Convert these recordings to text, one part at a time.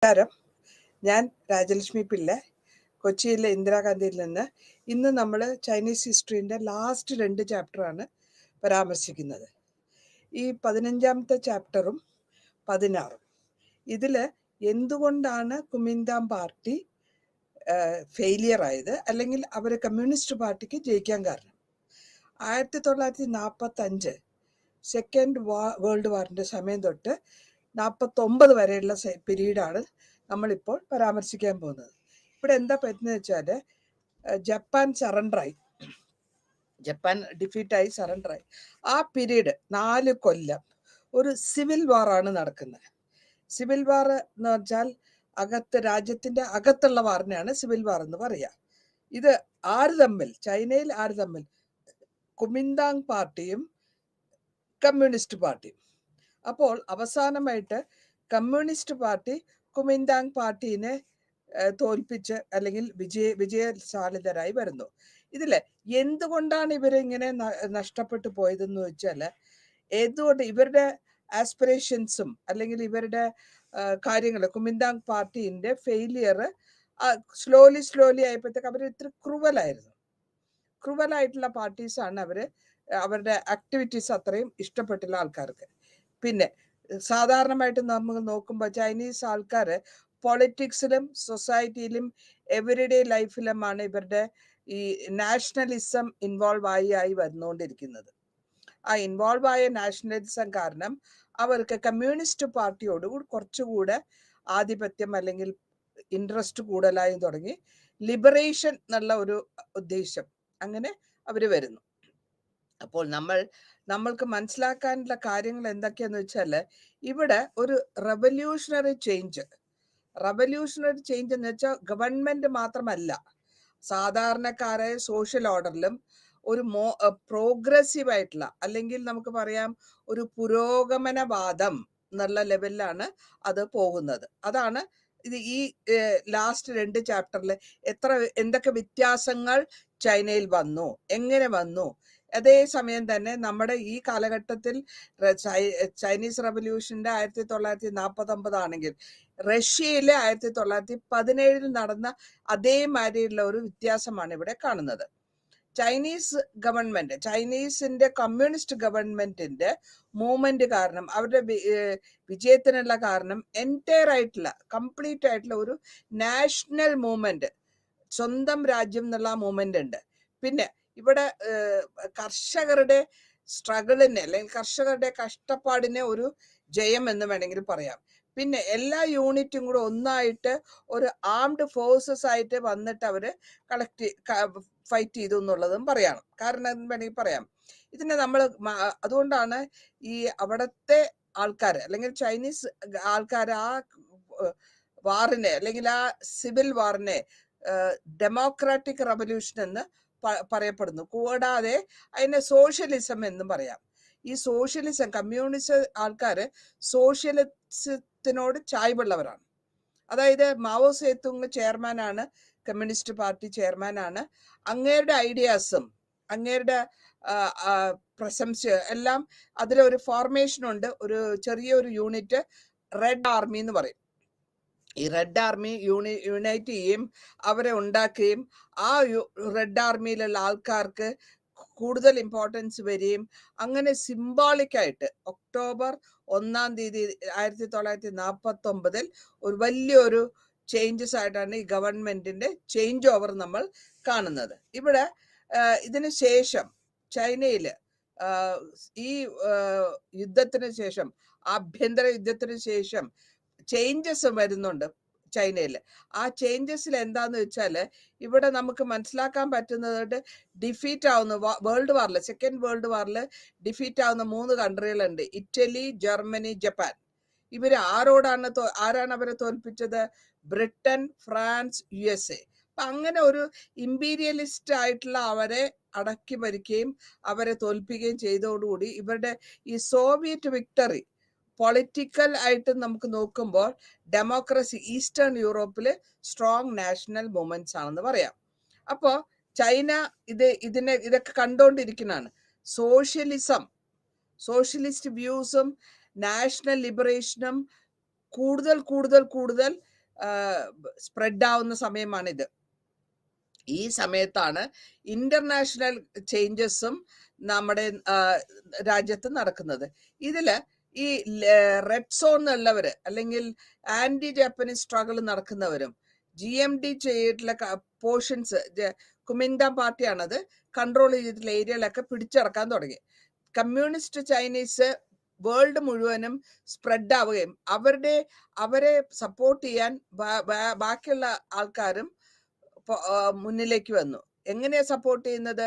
നമസ്കാരം. ഞാൻ രാജലക്ഷ്മി പിള്ള, കൊച്ചിയിലെ ഇന്ദിരാഗാന്ധിയിൽ നിന്ന്. ഇന്ന് നമ്മൾ ചൈനീസ് ഹിസ്റ്ററിൻ്റെ ലാസ്റ്റ് 2 ചാപ്റ്ററാണ് പരാമർശിക്കുന്നത്. ഈ 15ാമത്തെ ചാപ്റ്ററും 16ഉം. ഇതിൽ എന്തുകൊണ്ടാണ് കുമിന്താം പാർട്ടി ഫെയിലിയർ ആയത്, അല്ലെങ്കിൽ അവർ കമ്മ്യൂണിസ്റ്റ് പാർട്ടിക്ക് ജയിക്കാൻ കാരണം. 1945 സെക്കൻഡ് വേൾഡ് വാറിൻ്റെ സമയം തൊട്ട് 49 വരെയുള്ള പീരീഡാണ് നമ്മളിപ്പോൾ പരാമർശിക്കാൻ പോകുന്നത്. ഇവിടെ എന്താ പറ്റുന്നത് വെച്ചാൽ, ജപ്പാൻ സറണ്ടറായി, ജപ്പാൻ ഡിഫീറ്റായി സറണ്ടറായി. ആ പീരീഡ് 4 കൊല്ലം ഒരു സിവിൽ വാറാണ് നടക്കുന്നത്. സിവിൽ വാർ എന്ന് വെച്ചാൽ രാജ്യത്തിൻ്റെ അകത്തുള്ള വാറിനെയാണ് സിവിൽ വാർ എന്ന് പറയുക. ഇത് ആര് തമ്മിൽ, ചൈനയിൽ ആര് തമ്മിൽ? കുമിന്താങ് പാർട്ടിയും കമ്മ്യൂണിസ്റ്റ് പാർട്ടിയും. അപ്പോൾ അവസാനമായിട്ട് കമ്മ്യൂണിസ്റ്റ് പാർട്ടി കുമിന്താങ് പാർട്ടീനെ തോൽപ്പിച്ച് അല്ലെങ്കിൽ വിജയശാലിതരായി വരുന്നു. ഇതിൽ എന്തുകൊണ്ടാണ് ഇവരിങ്ങനെ നഷ്ടപ്പെട്ടു പോയതെന്ന് വെച്ചാൽ, എന്തുകൊണ്ട് ഇവരുടെ ആസ്പിറേഷൻസും അല്ലെങ്കിൽ ഇവരുടെ കാര്യങ്ങൾ, കുമിന്താങ് പാർട്ടീൻ്റെ ഫെയിലിയർ സ്ലോലി ആയപ്പോഴത്തേക്ക് അവർ ഇത്ര ക്രൂവലായിട്ടുള്ള പാർട്ടീസാണ് അവർ. അവരുടെ ആക്ടിവിറ്റീസ് അത്രയും ഇഷ്ടപ്പെട്ടില്ല ആൾക്കാർക്ക്. പിന്നെ സാധാരണമായിട്ട് നമുക്ക് നോക്കുമ്പോൾ ചൈനീസ് ആൾക്കാർ പൊളിറ്റിക്സിലും സൊസൈറ്റിയിലും എവറിഡേ ലൈഫിലുമാണ് ഇവരുടെ ഈ നാഷണലിസം ഇൻവോൾവ് ആയി വന്നുകൊണ്ടിരിക്കുന്നത്. ആ ഇൻവോൾവ് ആയ നാഷണലിസം കാരണം അവർക്ക് കമ്മ്യൂണിസ്റ്റ് പാർട്ടിയോട് കുറച്ചുകൂടെ ആധിപത്യം അല്ലെങ്കിൽ ഇൻട്രസ്റ്റ് കൂടുതലായി തുടങ്ങി. ലിബറേഷൻ എന്നുള്ള ഒരു ഉദ്ദേശം, അങ്ങനെ അവർ വരുന്നു. അപ്പോൾ നമ്മൾക്ക് മനസ്സിലാക്കാനുള്ള കാര്യങ്ങൾ എന്തൊക്കെയാന്ന് വെച്ചാൽ, ഇവിടെ ഒരു റവല്യൂഷണറി ചേഞ്ച് എന്ന് വെച്ചാൽ ഗവൺമെന്റ് മാത്രമല്ല, സാധാരണക്കാരായ സോഷ്യൽ ഓർഡറിലും ഒരു പ്രോഗ്രസീവ് ആയിട്ടുള്ള, അല്ലെങ്കിൽ നമുക്ക് പറയാം ഒരു പുരോഗമനവാദം എന്നുള്ള ലെവലിലാണ് അത് പോകുന്നത്. അതാണ് ഇത്. ഈ ലാസ്റ്റ് 2 ചാപ്റ്ററിൽ എന്തൊക്കെ വ്യത്യാസങ്ങൾ ചൈനയിൽ വന്നു, എങ്ങനെ വന്നു. അതേസമയം തന്നെ നമ്മുടെ ഈ കാലഘട്ടത്തിൽ ചൈനീസ് റവല്യൂഷന്റെ 1949 ആണെങ്കിൽ റഷ്യയിലെ 1917 നടന്ന അതേമാതിരിയുള്ള ഒരു വ്യത്യാസമാണ് ഇവിടെ കാണുന്നത്. ചൈനീസ് ഗവൺമെന്റ്, ചൈനീസിന്റെ കമ്മ്യൂണിസ്റ്റ് ഗവൺമെന്റിന്റെ മൂവ്മെന്റ് കാരണം, അവരുടെ വിജയത്തിനുള്ള കാരണം കംപ്ലീറ്റ് ആയിട്ടുള്ള ഒരു നാഷണൽ മൂവ്മെന്റ്, സ്വന്തം രാജ്യം എന്നുള്ള മൂവ്മെന്റ് ഉണ്ട്. പിന്നെ ഇവിടെ കർഷകരുടെ സ്ട്രഗിളിനെ അല്ലെങ്കിൽ കർഷകരുടെ കഷ്ടപ്പാടിനെ ഒരു ജയം എന്ന് വേണമെങ്കിൽ പറയാം. പിന്നെ എല്ലാ യൂണിറ്റും കൂടെ ഒന്നായിട്ട് ഒരു ആംഡ് ഫോഴ്സസ് ആയിട്ട് വന്നിട്ട് അവര് ഫൈറ്റ് ചെയ്തു എന്നുള്ളതും പറയാം. കാരണം എന്ന് വേണമെങ്കിൽ പറയാം. ഇതിനെ നമ്മൾ അതുകൊണ്ടാണ് ഈ അവിടത്തെ ആൾക്കാർ അല്ലെങ്കിൽ ചൈനീസ് ആൾക്കാർ ആ വാറിനെ അല്ലെങ്കിൽ ആ സിവിൽ വാറിനെ ഡെമോക്രാറ്റിക് റവല്യൂഷൻ എന്ന് പറയപ്പെടുന്നു. കൂടാതെ അതിനെ സോഷ്യലിസം എന്നും പറയാം. ഈ സോഷ്യലിസം, കമ്മ്യൂണിസ്റ്റ് ആൾക്കാർ സോഷ്യലിസത്തിനോട് ചായ്വുള്ളവരാണ്. അതായത് മാവോ സേതുങ് ചെയർമാനാണ്, കമ്മ്യൂണിസ്റ്റ് പാർട്ടി ചെയർമാനാണ്. അങ്ങേരുടെ ഐഡിയാസും അങ്ങേരുടെ പ്രശംസ എല്ലാം അതിലൊരു ഫോർമേഷൻ ഉണ്ട്. ഒരു ചെറിയൊരു യൂണിറ്റ് റെഡ് ആർമി എന്ന് പറയും. ഈ റെഡ് ആർമി യുണൈറ്റ് ചെയ്യുകയും അവരെ ഉണ്ടാക്കുകയും ആ റെഡ് ആർമിയിലുള്ള ആൾക്കാർക്ക് കൂടുതൽ ഇമ്പോർട്ടൻസ് വരികയും അങ്ങനെ സിംബോളിക്കായിട്ട് ഒക്ടോബർ 1-ാം തീയതി 1949 ഒരു വലിയൊരു ചേഞ്ചസ് ആയിട്ടാണ് ഈ ഗവൺമെന്റിന്റെ ചേഞ്ച് ഓവർ നമ്മൾ കാണുന്നത്. ഇവിടെ ഇതിന് ശേഷം ചൈനയില് ഈ യുദ്ധത്തിന് ശേഷം, ആഭ്യന്തര യുദ്ധത്തിന് ശേഷം ചേഞ്ചസ് വരുന്നുണ്ട് ചൈനയിൽ. ആ ചേഞ്ചസിൽ എന്താന്ന് വെച്ചാൽ, ഇവിടെ നമുക്ക് മനസ്സിലാക്കാൻ പറ്റുന്നത് ഡിഫീറ്റ് ആവുന്ന വേൾഡ് വാറിൽ, സെക്കൻഡ് വേൾഡ് വാറിൽ ഡിഫീറ്റ് ആവുന്ന 3 കൺട്രികളുണ്ട്: ഇറ്റലി, ജർമ്മനി, ജപ്പാൻ. ആരാണ് അവരെ തോൽപ്പിച്ചത്? Britain, France, USA. അപ്പൊ അങ്ങനെ ഒരു ഇമ്പീരിയലിസ്റ്റ് ആയിട്ടുള്ള അവരെ അടക്കി ഭരിക്കുകയും അവരെ തോൽപ്പിക്കുകയും ചെയ്തതോടുകൂടി ഇവരുടെ ഈ സോവിയറ്റ് വിക്ടറി പൊളിറ്റിക്കൽ ആയിട്ട് നമുക്ക് നോക്കുമ്പോൾ ഡെമോക്രസി ഈസ്റ്റേൺ യൂറോപ്പിൽ സ്ട്രോങ് നാഷണൽ മൂവ്മെന്റ്സ് ആണെന്ന് പറയാം. അപ്പോൾ ചൈന ഇതൊക്കെ കണ്ടുകൊണ്ടിരിക്കുന്നതാണ്. സോഷ്യലിസ്റ്റ് വ്യൂസും നാഷണൽ ലിബറേഷനും കൂടുതൽ സ്പ്രെഡ് ആവുന്ന സമയമാണിത്. ഈ സമയത്താണ് ഇന്റർനാഷണൽ ചേഞ്ചസും നമ്മുടെ രാജ്യത്ത് നടക്കുന്നത്. ഇതില് ഈ റെഡ് സോൺ ഉള്ളവര് അല്ലെങ്കിൽ ആന്റി ജാപ്പനീസ് സ്ട്രഗിൾ നടക്കുന്നവരും GMD ചെയ്തിട്ടുള്ള പോർഷൻസ് കുമിന്താൻ പാർട്ടിയാണത് കൺട്രോൾ ചെയ്തിട്ടുള്ള ഏരിയയിലൊക്കെ പിടിച്ചടക്കാൻ തുടങ്ങി. കമ്മ്യൂണിസ്റ്റ് ചൈനീസ് വേൾഡ് മുഴുവനും സ്പ്രെഡ് ആവുകയും അവരെ സപ്പോർട്ട് ചെയ്യാൻ ബാക്കിയുള്ള ആൾക്കാരും മുന്നിലേക്ക് വന്നു. എങ്ങനെയാ സപ്പോർട്ട് ചെയ്യുന്നത്?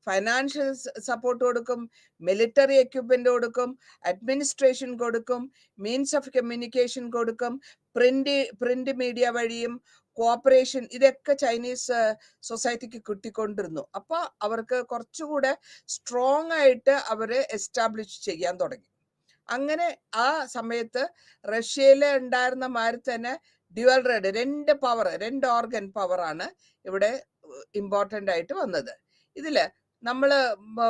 ഫൈനാൻഷ്യൽ സപ്പോർട്ട് കൊടുക്കും, മിലിറ്ററി എക്യുപ്മെന്റ് കൊടുക്കും, അഡ്മിനിസ്ട്രേഷൻ കൊടുക്കും, മീൻസ് ഓഫ് കമ്മ്യൂണിക്കേഷൻ കൊടുക്കും, പ്രിന്റ് മീഡിയ വഴിയും കോപ്പറേഷൻ, ഇതൊക്കെ ചൈനീസ് സൊസൈറ്റിക്ക് കിട്ടിക്കൊണ്ടിരുന്നു. അപ്പൊ അവർക്ക് കുറച്ചുകൂടെ സ്ട്രോങ് ആയിട്ട് അവരെ എസ്റ്റാബ്ലിഷ് ചെയ്യാൻ തുടങ്ങി. അങ്ങനെ ആ സമയത്ത് റഷ്യയില് ഉണ്ടായിരുന്ന മാതിരി തന്നെ ഡ്യുവൽ റെഡ്, രണ്ട് ഓർഗൻ പവറാണ് ഇവിടെ ഇമ്പോർട്ടൻ്റ് ആയിട്ട് വന്നത്. ഇതില് നമ്മൾ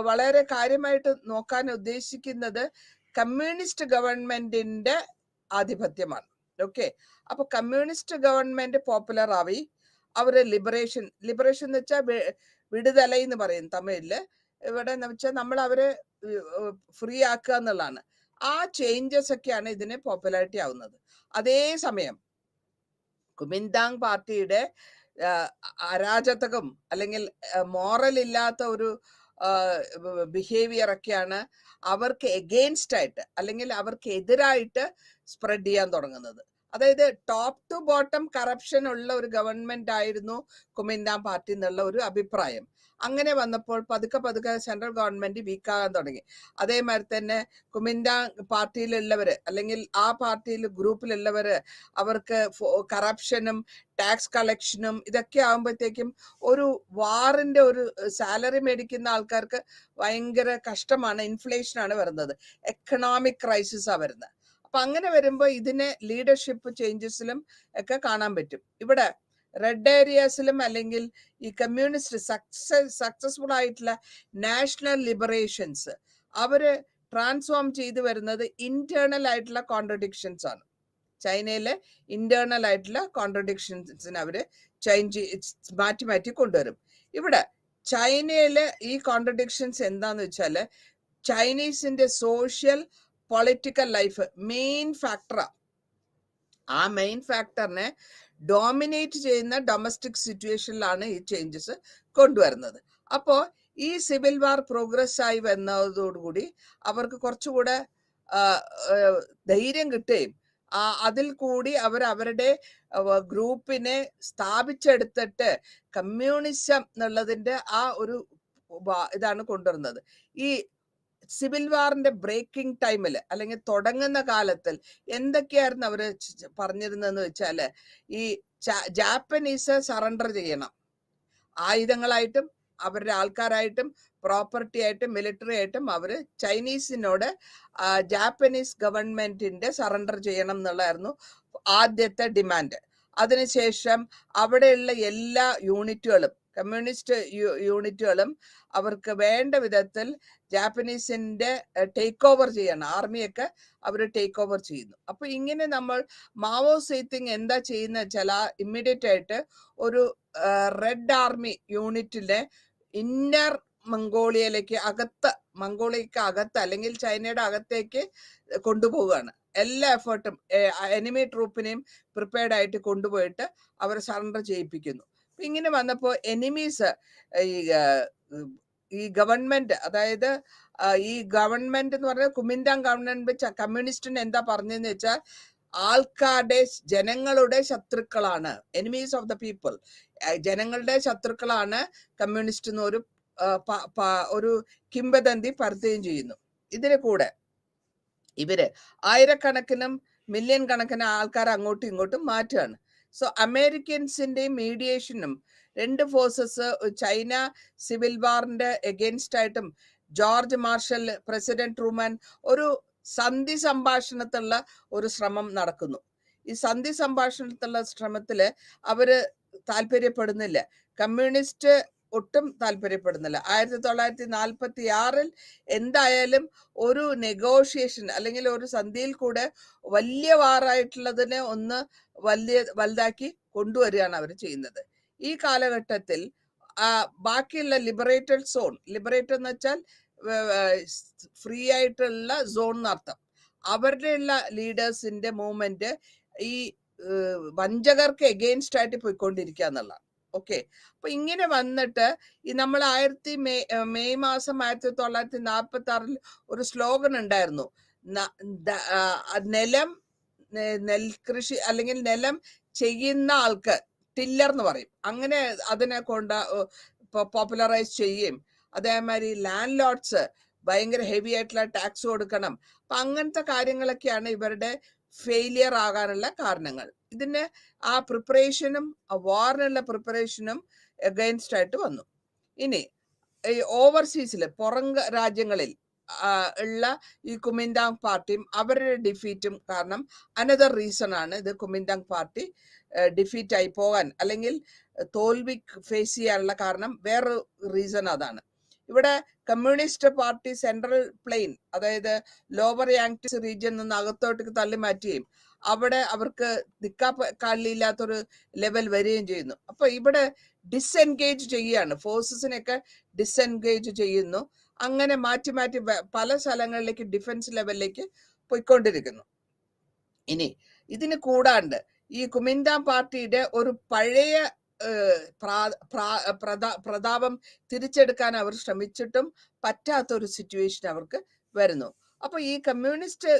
വളരെ കാര്യമായിട്ട് നോക്കാൻ ഉദ്ദേശിക്കുന്നത് കമ്മ്യൂണിസ്റ്റ് ഗവൺമെന്റിന്റെ ആധിപത്യമാണ്. ഓക്കെ, അപ്പൊ കമ്മ്യൂണിസ്റ്റ് ഗവൺമെന്റ് പോപ്പുലർ ആയി. അവര് ലിബറേഷൻ എന്ന് വെച്ചാൽ വിടുതല എന്ന് പറയും തമിഴില്. ഇവിടെ എന്ന് വെച്ചാൽ നമ്മൾ അവരെ ഫ്രീ ആക്കുക എന്നുള്ളതാണ്. ആ ചേഞ്ചസ് ഒക്കെയാണ് ഇതിന് പോപ്പുലാരിറ്റി ആവുന്നത്. അതേസമയം കുമിന്താങ് പാർട്ടിയുടെ അരാജകത്വം അല്ലെങ്കിൽ മോറൽ ഇല്ലാത്ത ഒരു ബിഹേവിയർ ഒക്കെയാണ് അവർക്ക് എഗെയിൻസ്റ്റ് ആയിട്ട് അല്ലെങ്കിൽ അവർക്ക് എതിരായിട്ട് സ്പ്രെഡ് ചെയ്യാൻ തുടങ്ങുന്നത്. അതായത് ടോപ്പ് ടു ബോട്ടം കറപ്ഷൻ ഉള്ള ഒരു ഗവൺമെന്റ് ആയിരുന്നു കുമിന്താങ് പാർട്ടി എന്നുള്ള ഒരു അഭിപ്രായം. അങ്ങനെ വന്നപ്പോൾ പതുക്കെ സെൻട്രൽ ഗവൺമെന്റ് വീക്കാകാൻ തുടങ്ങി. അതേമാതിരി തന്നെ കുമിന്താങ് പാർട്ടിയിലുള്ളവര് അല്ലെങ്കിൽ ആ പാർട്ടിയിൽ ഗ്രൂപ്പിലുള്ളവര് അവർക്ക് കറപ്ഷനും ടാക്സ് കളക്ഷനും ഇതൊക്കെ ആകുമ്പോഴത്തേക്കും ഒരു വാറിന്റെ ഒരു സാലറി മേടിക്കുന്ന ആൾക്കാർക്ക് ഭയങ്കര കഷ്ടമാണ്. ഇൻഫ്ലേഷനാണ് വരുന്നത്, എക്കണോമിക് ക്രൈസിസാണ് വരുന്നത്. അപ്പൊ അങ്ങനെ വരുമ്പോൾ ഇതിനെ ലീഡർഷിപ്പ് ചേഞ്ചസിലും ഒക്കെ കാണാൻ പറ്റും. ഇവിടെ റെഡ് ഏരിയാസിലും അല്ലെങ്കിൽ ഈ കമ്മ്യൂണിസ്റ്റ് സക്സസ്ഫുൾ ആയിട്ടുള്ള നാഷണൽ ലിബറേഷൻസ് അവര് ട്രാൻസ്ഫോം ചെയ്തു വരുന്നത് ഇന്റേണൽ ആയിട്ടുള്ള കോൺട്രഡിക്ഷൻസ് ആണ്. ചൈനയിലെ ഇന്റേണൽ ആയിട്ടുള്ള കോൺട്രഡിക്ഷൻസിന് അവര് മാറ്റി കൊണ്ടുവരും. ഇവിടെ ചൈനയിലെ ഈ കോൺട്രഡിക്ഷൻസ് എന്താന്ന് വെച്ചാല് ചൈനീസിന്റെ സോഷ്യൽ പൊളിറ്റിക്കൽ ലൈഫ് മെയിൻ ഫാക്ടറാണ്. ആ മെയിൻ ഫാക്ടറിനെ ഡോമിനേറ്റ് ചെയ്യുന്ന ഡൊമസ്റ്റിക് സിറ്റുവേഷനിലാണ് ഈ ചേഞ്ചസ് കൊണ്ടുവരുന്നത്. അപ്പോൾ ഈ സിവിൽ വാർ പ്രോഗ്രസ് ആയി വന്നതോടുകൂടി അവർക്ക് കുറച്ചുകൂടെ ധൈര്യം കിട്ടുകയും അതിൽ കൂടി അവരുടെ ഗ്രൂപ്പിനെ സ്ഥാപിച്ചെടുത്തിട്ട് കമ്മ്യൂണിസം എന്നുള്ളതിന്റെ ആ ഒരു ഇതാണ് കൊണ്ടുവരുന്നത്. ഈ സിവിൽ വാറിന്റെ ബ്രേക്കിംഗ് ടൈമിൽ അല്ലെങ്കിൽ തുടങ്ങുന്ന കാലത്തിൽ എന്തൊക്കെയായിരുന്നു അവര് പറഞ്ഞിരുന്നതെന്ന് വെച്ചാല് ഈ ജാപ്പനീസ് സറണ്ടർ ചെയ്യണം, ആയുധങ്ങളായിട്ടും അവരുടെ ആൾക്കാരായിട്ടും പ്രോപ്പർട്ടി ആയിട്ടും മിലിറ്ററി ആയിട്ടും അവര് ചൈനീസിനോട് ജാപ്പനീസ് ഗവൺമെന്റിന്റെ സറണ്ടർ ചെയ്യണം എന്നുള്ളതായിരുന്നു ആദ്യത്തെ ഡിമാൻഡ്. അതിനുശേഷം അവിടെയുള്ള എല്ലാ യൂണിറ്റുകളും കമ്മ്യൂണിസ്റ്റ് യൂണിറ്റുകളും അവർക്ക് വേണ്ട വിധത്തിൽ ജാപ്പനീസിന്റെ ടേക്ക് ഓവർ ചെയ്യണം, ആർമിയൊക്കെ അവർ ടേക്ക് ഓവർ ചെയ്യുന്നു. അപ്പൊ ഇങ്ങനെ നമ്മൾ മാവോ സേതുങ് എന്താ ചെയ്യുന്ന വെച്ചാൽ ഇമ്മീഡിയറ്റ് ആയിട്ട് ഒരു റെഡ് ആർമി യൂണിറ്റിനെ ഇന്നർ മംഗോളിയക്ക് അകത്ത് അല്ലെങ്കിൽ ചൈനയുടെ അകത്തേക്ക് കൊണ്ടുപോവുകയാണ്. എല്ലാ എഫേർട്ടും എനിമി ട്രൂപ്പിനെയും പ്രിപ്പയർഡ് ആയിട്ട് കൊണ്ടുപോയിട്ട് അവരെ സറണ്ടർ ചെയ്യിപ്പിക്കുന്നു. ഇങ്ങനെ വന്നപ്പോൾ എനിമീസ് ഈ ഗവൺമെന്റ്, അതായത് ഈ ഗവൺമെന്റ് എന്ന് പറഞ്ഞാൽ കുമിന്താങ് ഗവൺമെന്റ് കമ്മ്യൂണിസ്റ്റിന് എന്താ പറഞ്ഞതെന്ന് വെച്ചാൽ ആൾക്കാരുടെ ജനങ്ങളുടെ ശത്രുക്കളാണ്, എനിമീസ് ഓഫ് ദ പീപ്പിൾ, ജനങ്ങളുടെ ശത്രുക്കളാണ് കമ്മ്യൂണിസ്റ്റ് എന്ന് ഒരു കിംവദന്തി പരത്തുകയും ചെയ്യുന്നു. ഇതിന് കൂടെ ഇവര് ആയിരക്കണക്കിനും മില്യൺ കണക്കിന് ആൾക്കാർ അങ്ങോട്ടും ഇങ്ങോട്ടും മാറ്റുകയാണ്. സോ അമേരിക്കൻസിന്റെയും മീഡിയേഷനും രണ്ട് ഫോഴ്സസ് ചൈന സിവിൽ വാറിന്റെ എഗെയിൻസ്റ്റ് ആയിട്ടും ജോർജ് മാർഷൽ, പ്രസിഡന്റ് ട്രൂമാൻ ഒരു സന്ധി സംഭാഷണത്തിലുള്ള ഒരു ശ്രമം നടക്കുന്നു. ഈ സന്ധി സംഭാഷണത്തിലുള്ള ശ്രമത്തില് അവര് താല്പര്യപ്പെടുന്നില്ല. കമ്മ്യൂണിസ്റ്റ് ഒട്ടും താല്പര്യപ്പെടുന്നില്ല. 1946 എന്തായാലും ഒരു നെഗോഷിയേഷൻ അല്ലെങ്കിൽ ഒരു സന്ധിയിൽ കൂടെ വലിയ വാറായിട്ടുള്ളതിനെ ഒന്ന് വലുതാക്കി കൊണ്ടുവരികയാണ് അവർ ചെയ്യുന്നത്. ഈ കാലഘട്ടത്തിൽ ബാക്കിയുള്ള ലിബറേറ്റഡ് സോൺ, ലിബറേറ്റഡ് എന്ന് വെച്ചാൽ ഫ്രീ ആയിട്ടുള്ള സോൺ എന്നർത്ഥം, അവരുടെ ഉള്ള ലീഡേഴ്സിന്റെ മൂവ്മെന്റ് ഈ വഞ്ചകർക്ക് എഗെയിൻസ്റ്റ് ആയിട്ട് പോയിക്കൊണ്ടിരിക്കുക എന്നുള്ളതാണ്. ഓക്കെ, അപ്പൊ ഇങ്ങനെ വന്നിട്ട് ഈ നമ്മൾ മെയ് മാസം 1946 ഒരു സ്ലോഗൻ ഉണ്ടായിരുന്നു, നെൽകൃഷി അല്ലെങ്കിൽ നിലം ചെയ്യുന്ന ആൾക്ക് ടില്ലർ എന്ന് പറയും, അങ്ങനെ അതിനെ കൊണ്ട് പോപ്പുലറൈസ് ചെയ്യുകയും അതേമാതിരി ലാൻഡ് ലോഡ്സ് ഭയങ്കര ഹെവി ആയിട്ടുള്ള ടാക്സ് കൊടുക്കണം. അപ്പൊ അങ്ങനത്തെ കാര്യങ്ങളൊക്കെയാണ് ഇവരുടെ ഫെയിലിയർ ആകാനുള്ള കാരണങ്ങൾ. ഇതിന് ആ പ്രിപ്പറേഷനും വാറിനുള്ള പ്രിപ്പറേഷനും അഗൈൻസ്റ്റ് ആയിട്ട് വന്നു. ഇനി ഈ ഓവർസീസിൽ പുറം രാജ്യങ്ങളിൽ ഉള്ള ഈ കുമിന്താങ് പാർട്ടിയും അവരുടെ ഡിഫീറ്റും കാരണം അനദർ റീസൺ ആണ് ഇത് കുമിന്താങ് പാർട്ടി ഡിഫീറ്റ് ആയി പോകാൻ അല്ലെങ്കിൽ തോൽവി ഫേസ് ചെയ്യാനുള്ള കാരണം വേറൊരു റീസൺ അതാണ്. ഇവിടെ കമ്മ്യൂണിസ്റ്റ് പാർട്ടി സെൻട്രൽ പ്ലെയിൻ, അതായത് ലോവർ യാങ്സ് റീജിയൻ നിന്ന് അകത്തോട്ട് തള്ളി മാറ്റുകയും അവിടെ അവർക്ക് നിക്കാക്കാലില്ലാത്തൊരു ലെവൽ വരികയും ചെയ്യുന്നു. അപ്പൊ ഇവിടെ ഡിസ്എൻഗേജ് ചെയ്യുകയാണ്, ഫോഴ്സസിനെയൊക്കെ ഡിസ്എൻഗേജ് ചെയ്യുന്നു. അങ്ങനെ മാറ്റി മാറ്റി പല സ്ഥലങ്ങളിലേക്ക് ഡിഫൻസ് ലെവലിലേക്ക് പോയിക്കൊണ്ടിരിക്കുന്നു. ഇനി ഇതിന് കൂടാണ്ട് ഈ കുമിന്താങ് പാർട്ടിയുടെ ഒരു പഴയ പ്രതാപം തിരിച്ചെടുക്കാൻ അവർ ശ്രമിച്ചിട്ടും പറ്റാത്തൊരു സിറ്റുവേഷൻ അവർക്ക് വരുന്നു. അപ്പൊ ഈ കമ്മ്യൂണിസ്റ്റ്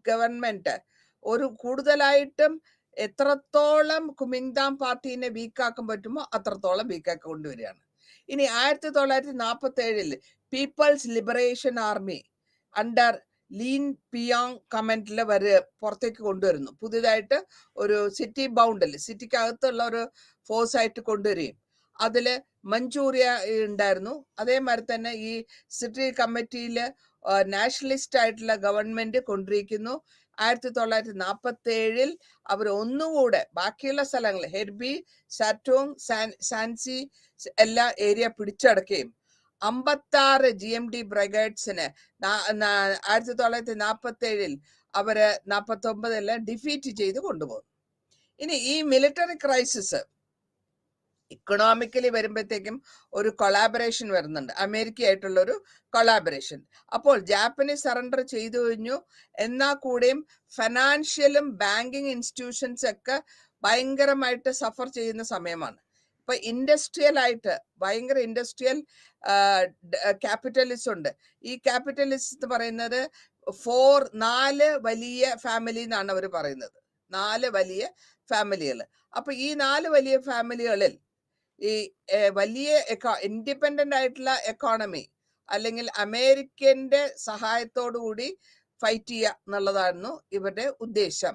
ഗവൺമെന്റ് ഒരു കൂടുതലായിട്ടും എത്രത്തോളം കുമിന്താങ് പാർട്ടീനെ വീക്കാക്കാൻ പറ്റുമോ അത്രത്തോളം വീക്കാക്കി കൊണ്ടുവരികയാണ്. ഇനി 1947 People's Liberation Army under Lin Piao കമന്റിൽ പുറത്തേക്ക് കൊണ്ടുവരുന്നു. പുതിയതായിട്ട് ഒരു സിറ്റി ബൗണ്ടിൽ, സിറ്റിക്കകത്തുള്ള ഒരു ഫോഴ്സ് ആയിട്ട് കൊണ്ടുവരികയും അതില് മഞ്ചൂരിയ ഉണ്ടായിരുന്നു. അതേമാതിരി തന്നെ ഈ സിറ്റി കമ്മിറ്റിയിൽ നാഷണലിസ്റ്റ് ആയിട്ടുള്ള ഗവൺമെന്റ് കൊണ്ടിരിക്കുന്നു. 1947 അവർ ഒന്നുകൂടെ ബാക്കിയുള്ള സ്ഥലങ്ങൾ ഹെർബി, സാറ്റോങ്, സാൻസി എല്ലാ ഏരിയ പിടിച്ചടക്കുകയും 56 GMD ബ്രിഗേഡ്സിന് 1947 അവര് 49 ഡിഫീറ്റ് ചെയ്ത് കൊണ്ടുപോകും. ഇനി ഈ മിലിറ്ററി ക്രൈസിസ് ഇക്കണോമിക്കലി വരുമ്പോഴത്തേക്കും ഒരു കൊളാബറേഷൻ വരുന്നുണ്ട്, അമേരിക്കയായിട്ടുള്ള ഒരു കൊളാബറേഷൻ. അപ്പോൾ ജാപ്പനീസ് സറണ്ടർ ചെയ്തു കഴിഞ്ഞു, എന്നാൽ കൂടെയും ഫിനാൻഷ്യലും ബാങ്കിങ് ഇൻസ്റ്റിറ്റ്യൂഷൻസ് ഒക്കെ ഭയങ്കരമായിട്ട് സഫർ ചെയ്യുന്ന സമയമാണ്. ഇപ്പൊ ഇൻഡസ്ട്രിയൽ ആയിട്ട് ഭയങ്കര ഇൻഡസ്ട്രിയൽ ക്യാപിറ്റലിസ്റ്റ് ഉണ്ട്. ഈ ക്യാപിറ്റലിസ്റ്റ് എന്ന് പറയുന്നത് 4 വലിയ ഫാമിലി എന്നാണ് അവർ പറയുന്നത്, 4 വലിയ ഫാമിലികൾ. അപ്പൊ ഈ 4 വലിയ ഫാമിലികളിൽ ഈ വലിയ ഇൻഡിപെൻഡന്റ് ആയിട്ടുള്ള എക്കോണമി അല്ലെങ്കിൽ അമേരിക്കന്റെ സഹായത്തോടു കൂടി ഫൈറ്റ് ചെയ്യുക എന്നുള്ളതായിരുന്നു ഇവരുടെ ഉദ്ദേശം.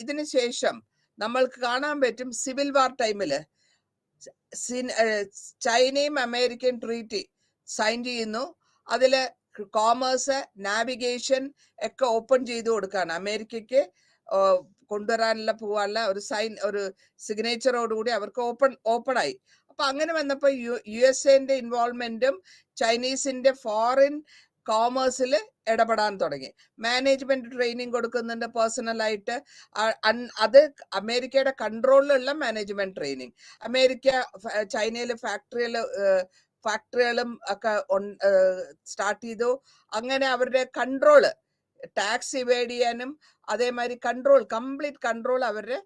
ഇതിന് ശേഷം നമ്മൾക്ക് കാണാൻ പറ്റും സിവിൽ വാർ ടൈമില് ചൈനയും അമേരിക്കൻ ട്രീറ്റി സൈൻ ചെയ്യുന്നു. അതില് കോമേഴ്സ്, നാവിഗേഷൻ ഒക്കെ ഓപ്പൺ ചെയ്തു കൊടുക്കുകയാണ് അമേരിക്കയ്ക്ക് കൊണ്ടുവരാനുള്ള പോകാനുള്ള ഒരു സിഗ്നേച്ചറോടുകൂടി അവർക്ക് ഓപ്പൺ ആയി. അപ്പൊ അങ്ങനെ വന്നപ്പോൾ USA ഇൻവോൾവ്മെന്റും ചൈനീസിന്റെ ഫോറിൻ കോമേഴ്സിൽ ഇടപെടാൻ തുടങ്ങി. മാനേജ്മെന്റ് ട്രെയിനിങ് കൊടുക്കുന്നുണ്ട് പേഴ്സണലായിട്ട്. അത് അമേരിക്കയുടെ കൺട്രോളിലുള്ള മാനേജ്മെന്റ് ട്രെയിനിങ്. അമേരിക്ക ചൈനയിലെ ഫാക്ടറികളും ഒക്കെ സ്റ്റാർട്ട് ചെയ്തു. അങ്ങനെ അവരുടെ കൺട്രോള്, ടാക്സ് ഇവേഡ് ചെയ്യാനും അതേമാതിരി കംപ്ലീറ്റ് കൺട്രോൾ അവരുടെ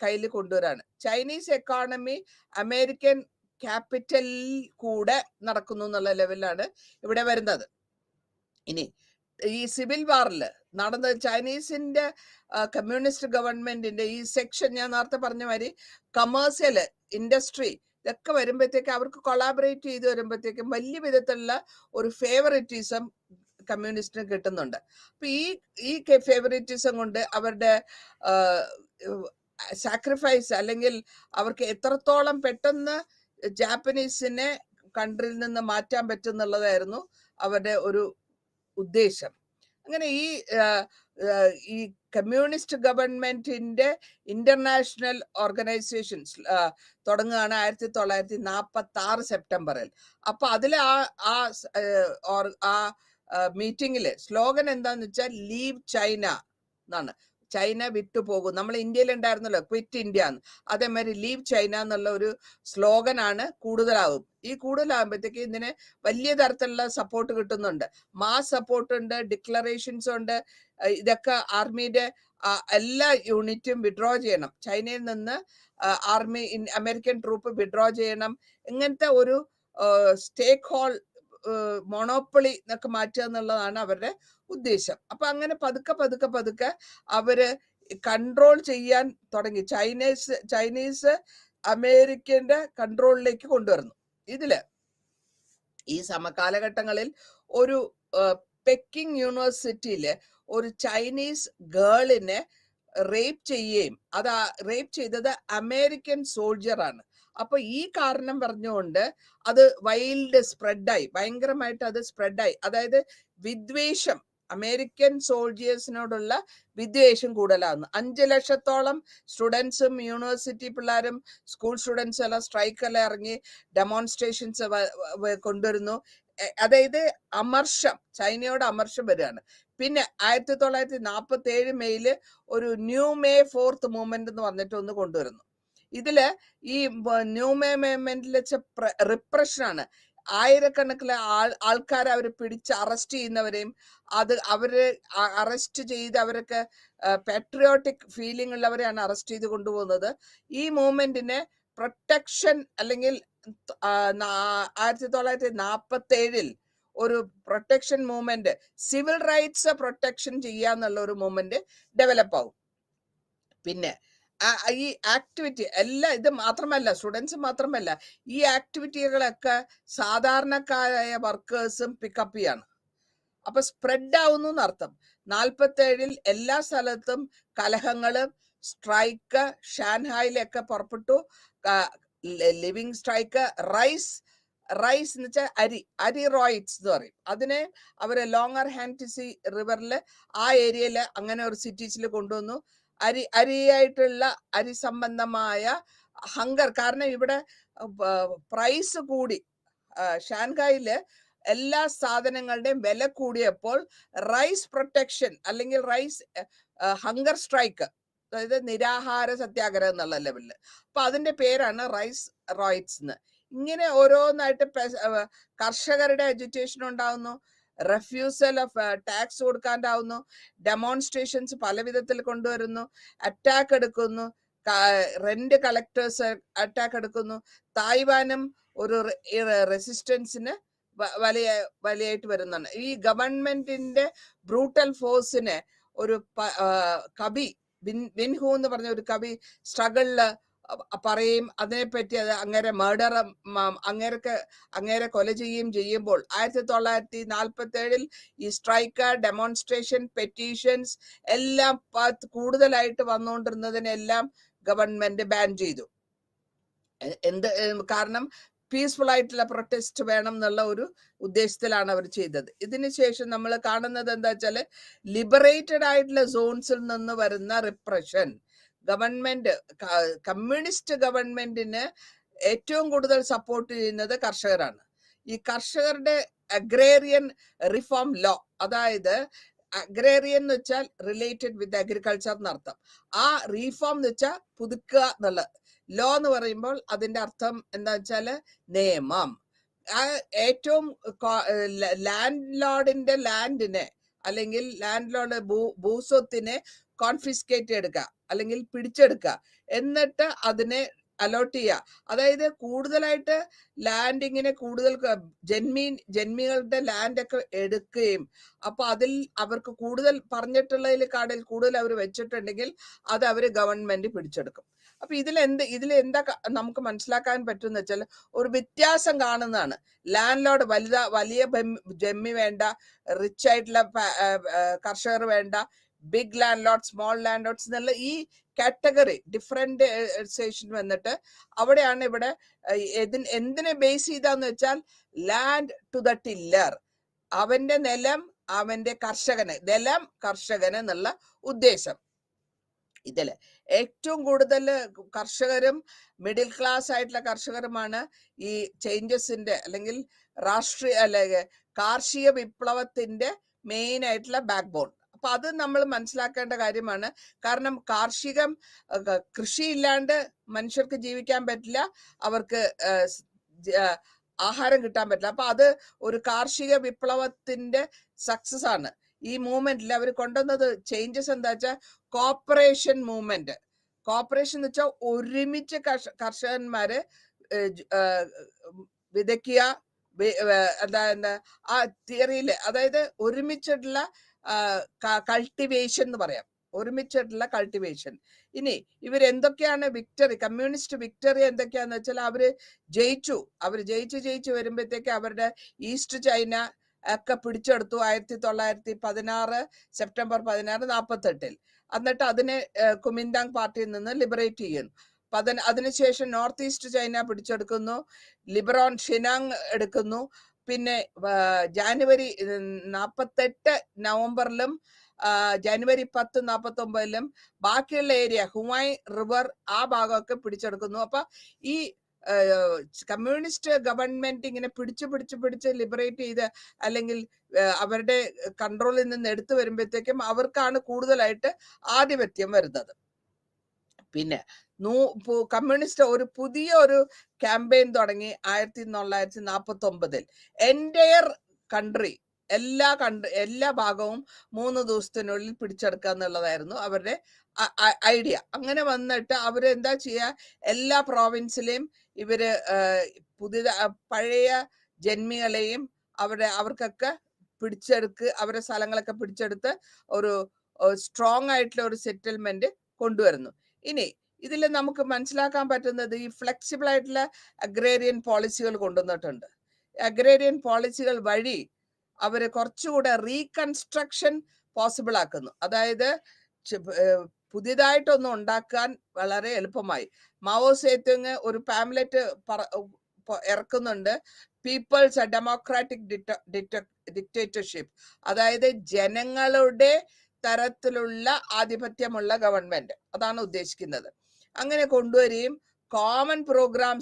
കയ്യിൽ കൊണ്ടുവരാണ്. ചൈനീസ് എക്കോണമി അമേരിക്കൻ ക്യാപിറ്റലിൽ കൂടെ നടക്കുന്നു എന്നുള്ള ലെവലിലാണ് ഇവിടെ വരുന്നത്. ഇനി ഈ സിവിൽ വാറിൽ നടന്ന ചൈനീസിന്റെ കമ്മ്യൂണിസ്റ്റ് ഗവൺമെന്റിന്റെ ഈ സെക്ഷൻ ഞാൻ നേരത്തെ പറഞ്ഞ മാതിരി കമേഴ്സ്യൽ ഇൻഡസ്ട്രി ഇതൊക്കെ വരുമ്പോഴത്തേക്ക് അവർക്ക് കൊളാബറേറ്റ് ചെയ്ത് വരുമ്പോഴത്തേക്കും വലിയ വിധത്തിലുള്ള ഒരു ഫേവറിറ്റിസം കമ്മ്യൂണിസ്റ്റിന് കിട്ടുന്നുണ്ട്. അപ്പൊ ഈ ഫേവറിറ്റിസം കൊണ്ട് അവരുടെ സാക്രിഫൈസ് അല്ലെങ്കിൽ അവർക്ക് എത്രത്തോളം പെട്ടെന്ന് ജാപ്പനീസിനെ കൺട്രിയിൽ നിന്ന് മാറ്റാൻ പറ്റും എന്നുള്ളതായിരുന്നു അവരുടെ ഒരു ഉദ്ദേശം. അങ്ങനെ ഈ കമ്മ്യൂണിസ്റ്റ് ഗവൺമെന്റിന്റെ ഇന്റർനാഷണൽ ഓർഗനൈസേഷൻസ് തുടങ്ങുകയാണ് 1946 സെപ്റ്റംബറിൽ. അപ്പൊ അതിൽ ആ മീറ്റിംഗില് സ്ലോഗൻ എന്താന്ന് വെച്ചാൽ ലീവ് ചൈന എന്നാണ്. ചൈന വിട്ടുപോകും. നമ്മൾ ഇന്ത്യയിൽ ഉണ്ടായിരുന്നല്ലോ ക്വിറ്റ് ഇന്ത്യ എന്ന്, അതേമാതിരി ലീവ് ചൈന എന്നുള്ള ഒരു സ്ലോഗനാണ് കൂടുതലാവും. ഈ കൂടുതലാകുമ്പോഴത്തേക്ക് ഇതിന് വലിയ തരത്തിലുള്ള സപ്പോർട്ട് കിട്ടുന്നുണ്ട്. മാസ് സപ്പോർട്ട് ഉണ്ട്, ഡിക്ലറേഷൻസ് ഉണ്ട്. ഇതൊക്കെ ആർമിയുടെ എല്ലാ യൂണിറ്റും വിഡ്രോ ചെയ്യണം. ചൈനയിൽ നിന്ന് ആർമി അമേരിക്കൻ ട്രൂപ്പ് വിഡ്രോ ചെയ്യണം. ഇങ്ങനത്തെ ഒരു സ്റ്റേക്ക് ഹോൾ മൊണോപ്പൊളി എന്നൊക്കെ മാറ്റുക എന്നുള്ളതാണ് അവരുടെ ഉദ്ദേശം. അപ്പൊ അങ്ങനെ പതുക്കെ അവര് കൺട്രോൾ ചെയ്യാൻ തുടങ്ങി. ചൈനീസ് അമേരിക്കന്റെ കൺട്രോളിലേക്ക് കൊണ്ടുവരുന്നു. ഇതില് ഈ സമകാലഘട്ടങ്ങളിൽ ഒരു പെക്കിംഗ് യൂണിവേഴ്സിറ്റിയില് ഒരു ചൈനീസ് ഗേളിനെ റേപ്പ് ചെയ്യുകയും റേപ്പ് ചെയ്തത് അമേരിക്കൻ സോൾജർ ആണ്. അപ്പൊ ഈ കാരണം പറഞ്ഞുകൊണ്ട് അത് വൈൽഡ് സ്പ്രെഡായി, ഭയങ്കരമായിട്ട് അത് സ്പ്രെഡായി. അതായത് വിദ്വേഷം, അമേരിക്കൻ സോൾജിയേഴ്സിനോടുള്ള വിദ്വേഷം കൂടുതലാകുന്നു. 5 ലക്ഷത്തോളം സ്റ്റുഡൻസും യൂണിവേഴ്സിറ്റി പിള്ളേരും സ്കൂൾ സ്റ്റുഡൻസും എല്ലാം സ്ട്രൈക്കെല്ലാം ഇറങ്ങി ഡെമോൺസ്ട്രേഷൻസ് കൊണ്ടുവരുന്നു. അതായത് അമർഷം, ചൈനയോട് അമർഷം വരികയാണ്. പിന്നെ 1947 മെയ്യില് ഒരു ന്യൂ മേ 4th മൂവ്മെന്റ് എന്ന് പറഞ്ഞിട്ട് ഒന്ന് കൊണ്ടുവരുന്നു. ഇതില് ഈ ന്യൂ മേ മൂവ്മെന്റിൽ വെച്ച റിപ്രഷനാണ്. ആയിരക്കണക്കിന് ആൾക്കാരെ അവർ പിടിച്ച് അറസ്റ്റ് ചെയ്യുന്നവരെയും അവര് അറസ്റ്റ് ചെയ്ത് അവരൊക്കെ പാട്രിയോട്ടിക് ഫീലിംഗ് ഉള്ളവരെയാണ് അറസ്റ്റ് ചെയ്ത് കൊണ്ടുപോകുന്നത്. ഈ മൂവ്മെന്റിനെ പ്രൊട്ടക്ഷൻ അല്ലെങ്കിൽ 1947 ഒരു protection movement, civil rights protection ചെയ്യാന്നുള്ള ഒരു മൂവ്മെന്റ് ഡെവലപ്പ് ആവും. പിന്നെ ഈ ആക്ടിവിറ്റി എല്ലാം ഇത് മാത്രമല്ല, സ്റ്റുഡൻസ് മാത്രമല്ല, ഈ ആക്ടിവിറ്റികളൊക്കെ സാധാരണക്കാരായ വർക്കേഴ്സും പിക്കപ്പ് ചെയ്യാണ്. അപ്പൊ സ്പ്രെഡ് ആവുന്നു എന്നർത്ഥം. 47 എല്ലാ സ്ഥലത്തും കലഹങ്ങളും സ്ട്രൈക്ക്, ഷാൻഹായിലൊക്കെ പുറപ്പെട്ടു. ലിവിങ് സ്ട്രൈക്ക്, റൈസ് എന്ന് വെച്ചാൽ അരി റോയിറ്റ്സ് എന്ന് പറയും. അതിനെ അവര് ലോങ്ങർ ഹാൻറ്റിസി റിവറില് ആ ഏരിയയില് അങ്ങനെ ഒരു സിറ്റീസിൽ കൊണ്ടുവന്നു. അരിയായിട്ടുള്ള അരി സംബന്ധമായ ഹങ്കർ, കാരണം ഇവിടെ പ്രൈസ് കൂടി. ഷാൻഹായില് എല്ലാ സാധനങ്ങളുടെയും വില കൂടിയപ്പോൾ റൈസ് പ്രൊട്ടക്ഷൻ അല്ലെങ്കിൽ റൈസ് ഹങ്കർ സ്ട്രൈക്ക്, അതായത് നിരാഹാര സത്യാഗ്രഹം എന്നുള്ള ലെവലില്. അപ്പൊ അതിന്റെ പേരാണ് റൈസ് റോയിറ്റ്സ് എന്ന്. ഇങ്ങനെ ഓരോന്നായിട്ട് കർഷകരുടെ എഡ്യൂക്കേഷൻ ഉണ്ടാവുന്നു, റെഫ്യൂസൽ ഓഫ് ടാക്സ് കൊടുക്കാണ്ടാവുന്നു, ഡെമോൺസ്ട്രേഷൻസ് പല വിധത്തിൽ കൊണ്ടുവരുന്നു, അറ്റാക്ക് എടുക്കുന്നു, റെന്റ് കളക്ടേഴ്സ് അറ്റാക്ക് എടുക്കുന്നു. തായ്വാനും ഒരു റെസിസ്റ്റൻസിന് വലിയായിട്ട് വരുന്നുണ്ട്. ഈ ഗവൺമെന്റിന്റെ ബ്രൂട്ടൽ ഫോഴ്സിനെ ഒരു കവി വിൻഹു എന്ന് പറഞ്ഞ ഒരു കവി സ്ട്രഗിളില് പറയും. അതിനെപ്പറ്റി അത് അങ്ങേരെ കൊല ചെയ്യുമ്പോൾ 1947 ഈ സ്ട്രൈക്ക്, ഡെമോൺസ്ട്രേഷൻ, പെറ്റീഷൻസ് എല്ലാം കൂടുതലായിട്ട് വന്നുകൊണ്ടിരുന്നതിനെല്ലാം ഗവൺമെന്റ് ബാൻ ചെയ്തു. കാരണം പീസ്ഫുൾ ആയിട്ടുള്ള പ്രൊട്ടസ്റ്റ് വേണം എന്നുള്ള ഒരു ഉദ്ദേശത്തിലാണ് അവർ ചെയ്തത്. ഇതിനുശേഷം നമ്മൾ കാണുന്നത് എന്താ വെച്ചാല് ലിബറേറ്റഡ് ആയിട്ടുള്ള സോൺസിൽ നിന്ന് വരുന്ന റിപ്രഷൻ. ഗവൺമെന്റ്, കമ്മ്യൂണിസ്റ്റ് ഗവൺമെന്റിന് ഏറ്റവും കൂടുതൽ സപ്പോർട്ട് ചെയ്യുന്നത് കർഷകരാണ്. ഈ കർഷകരുടെ അഗ്രേറിയൻ റിഫോം ലോ, അതായത് അഗ്രേറിയൻ എന്ന് വെച്ചാൽ റിലേറ്റഡ് വിത്ത് അഗ്രികൾച്ചർ എന്നർത്ഥം. ആ റീഫോം എന്ന് വെച്ചാൽ പുതുക്കുക എന്നുള്ള. ലോ എന്ന് പറയുമ്പോൾ അതിന്റെ അർത്ഥം എന്താ വെച്ചാല് നിയമം. ഏറ്റവും ലാൻഡ് ലോർഡിന്റെ ലാൻഡിനെ അല്ലെങ്കിൽ ലാൻഡ് ലോർഡ് ഭൂസ്വത്തിനെ കോൺഫിസ്കേറ്റ് എടുക്കുക അല്ലെങ്കിൽ പിടിച്ചെടുക്കുക, എന്നിട്ട് അതിനെ അലോട്ട് ചെയ്യുക. അതായത് കൂടുതലായിട്ട് ലാൻഡിങ്ങിനെ കൂടുതൽ ജന്മികളുടെ ലാൻഡൊക്കെ എടുക്കുകയും അപ്പൊ അതിൽ അവർക്ക് കൂടുതൽ പറഞ്ഞിട്ടുള്ളതിൽ കാടിൽ കൂടുതൽ അവർ വെച്ചിട്ടുണ്ടെങ്കിൽ അത് അവര് ഗവൺമെന്റ് പിടിച്ചെടുക്കും. അപ്പൊ ഇതിലെന്താ നമുക്ക് മനസ്സിലാക്കാൻ പറ്റുമെന്ന് വെച്ചാൽ ഒരു വ്യത്യാസം കാണുന്നതാണ്. ലാൻഡ് ലോർഡ് വലിയ ജന്മി വേണ്ട, റിച്ച് ആയിട്ടുള്ള കർഷകർ വേണ്ട, big landlord, small landlords എന്നുള്ള ഈ കാറ്റഗറി ഡിഫറൻസിയേഷൻ വന്നിട്ട് അവിടെയാണ് ഇവിടെ എന്തിനെ ബേസ് ചെയ്താന്ന് വെച്ചാൽ ലാൻഡ് ടു ദ ടില്ലർ, അവന്റെ നിലം അവന്റെ കർഷകന്, ദലം കർഷകന് എന്നുള്ള ഉദ്ദേശം. ഇതില് ഏറ്റവും കൂടുതൽ കർഷകരും മിഡിൽ ക്ലാസ് ആയിട്ടുള്ള കർഷകരുമാണ് ഈ ചേഞ്ചസിന്റെ അല്ലെങ്കിൽ കാർഷിക വിപ്ലവത്തിന്റെ മെയിൻ ആയിട്ടുള്ള ബാക്ക് ബോൺ. അപ്പൊ അത് നമ്മൾ മനസ്സിലാക്കേണ്ട കാര്യമാണ്. കാരണം കൃഷി ഇല്ലാണ്ട് മനുഷ്യർക്ക് ജീവിക്കാൻ പറ്റില്ല, അവർക്ക് ആഹാരം കിട്ടാൻ പറ്റില്ല. അപ്പൊ അത് ഒരു കാർഷിക വിപ്ലവത്തിന്റെ സക്സസ് ആണ്. ഈ മൂവ്മെന്റിൽ അവർ കൊണ്ടുവന്നത് ചേഞ്ചസ് എന്താ വെച്ചാൽ കോപ്പറേഷൻ മൂവ്മെന്റ്. കോപ്പറേഷൻ എന്ന് വെച്ചാൽ ഒരുമിച്ച് കർഷകന്മാര് വിതയ്ക്കുക, എന്താ ആ തിയറിയില്, അതായത് ഒരുമിച്ചിട്ടുള്ള കൾട്ടിവേഷൻ എന്ന് പറയാം, ഒരുമിച്ചിട്ടുള്ള കൾട്ടിവേഷൻ. ഇനി ഇവരെന്തൊക്കെയാണ് വിക്ടറി, കമ്മ്യൂണിസ്റ്റ് വിക്ടറി എന്തൊക്കെയാന്ന് വെച്ചാൽ അവര് ജയിച്ചു വരുമ്പോഴത്തേക്ക് അവരുടെ ഈസ്റ്റ് ചൈന ഒക്കെ പിടിച്ചെടുത്തു 1916 സെപ്റ്റംബർ 16, 48. എന്നിട്ട് അതിനെ കുമിന്താങ് പാർട്ടിയിൽ നിന്ന് ലിബറേറ്റ് ചെയ്യുന്നു. അതിനുശേഷം നോർത്ത് ഈസ്റ്റ് ചൈന പിടിച്ചെടുക്കുന്നു, ലിബറോൺ ഷിനാങ് എടുക്കുന്നു. പിന്നെ ജാനുവരി 48 നവംബറിലും ജനുവരി 10, 49 ബാക്കിയുള്ള ഏരിയ ഹുമായ് റിവർ ആ ഭാഗമൊക്കെ പിടിച്ചെടുക്കുന്നു. അപ്പൊ ഈ കമ്മ്യൂണിസ്റ്റ് ഗവൺമെന്റ് ഇങ്ങനെ പിടിച്ച് ലിബറേറ്റ് ചെയ്ത് അല്ലെങ്കിൽ അവരുടെ കൺട്രോളിൽ നിന്ന് എടുത്തു വരുമ്പോഴത്തേക്കും അവർക്കാണ് കൂടുതലായിട്ട് ആധിപത്യം വരുന്നത്. പിന്നെ കമ്മ്യൂണിസ്റ്റ് പുതിയ ഒരു ക്യാമ്പയിൻ തുടങ്ങി 1949. എൻറ്റയർ കൺട്രി, എല്ലാ ഭാഗവും 3 ദിവസത്തിനുള്ളിൽ പിടിച്ചെടുക്കുക എന്നുള്ളതായിരുന്നു അവരുടെ ഐഡിയ. അങ്ങനെ വന്നിട്ട് അവര് എന്താ ചെയ്യുക, എല്ലാ പ്രോവിൻസിലെയും ഇവര് പഴയ ജന്മികളെയും അവർക്കൊക്കെ അവരുടെ സ്ഥലങ്ങളൊക്കെ പിടിച്ചെടുത്ത് ഒരു സ്ട്രോങ് ആയിട്ടുള്ള ഒരു സെറ്റിൽമെന്റ് കൊണ്ടുവരുന്നു. ഇനി ഇതിൽ നമുക്ക് മനസ്സിലാക്കാൻ പറ്റുന്നത് ഈ ഫ്ലെക്സിബിൾ ആയിട്ടുള്ള അഗ്രേറിയൻ പോളിസികൾ കൊണ്ടുവന്നിട്ടുണ്ട്. അഗ്രേറിയൻ പോളിസികൾ വഴി അവര് കുറച്ചുകൂടെ റീകൺസ്ട്രക്ഷൻ പോസിബിൾ ആക്കുന്നു. അതായത് പുതിയതായിട്ടൊന്നും ഉണ്ടാക്കാൻ വളരെ എളുപ്പമായി. മാവോ സേതുങ് ഒരു പാംലെറ്റ് ഇറക്കുന്നുണ്ട്, പീപ്പിൾസ് ഡെമോക്രാറ്റിക് ഡിക്റ്റേറ്റർഷിപ്പ്, അതായത് ജനങ്ങളുടെ തരത്തിലുള്ള ആധിപത്യമുള്ള ഗവൺമെന്റ്, അതാണ് ഉദ്ദേശിക്കുന്നത്. അങ്ങനെ കൊണ്ടുവരികയും കോമൺ പ്രോഗ്രാം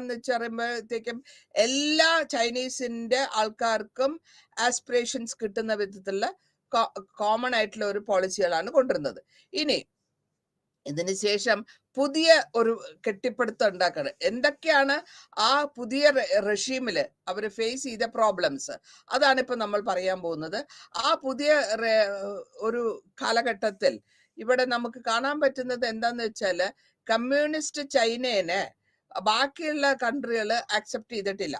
എന്ന് വെച്ചറിയുമ്പോഴത്തേക്കും എല്ലാ ചൈനീസിന്റെ ആൾക്കാർക്കും ആസ്പിറേഷൻസ് കിട്ടുന്ന വിധത്തിലുള്ള കോമൺ ആയിട്ടുള്ള ഒരു പോളിസികളാണ് കൊണ്ടുവരുന്നത്. ഇനി ഇതിന് ശേഷം പുതിയ ഒരു കെട്ടിപ്പടുത്തം ഉണ്ടാക്കുന്നത്. എന്തൊക്കെയാണ് ആ പുതിയ റെഷീമില് അവർ ഫേസ് ചെയ്ത പ്രോബ്ലംസ്, അതാണ് ഇപ്പൊ നമ്മൾ പറയാൻ പോകുന്നത്. ആ പുതിയ ഒരു കാലഘട്ടത്തിൽ ഇവിടെ നമുക്ക് കാണാൻ പറ്റുന്നത് എന്താന്ന് വെച്ചാല് കമ്മ്യൂണിസ്റ്റ് ചൈനയെ ബാക്കിയുള്ള കൺട്രികൾ അക്സെപ്റ്റ് ചെയ്തിട്ടില്ല.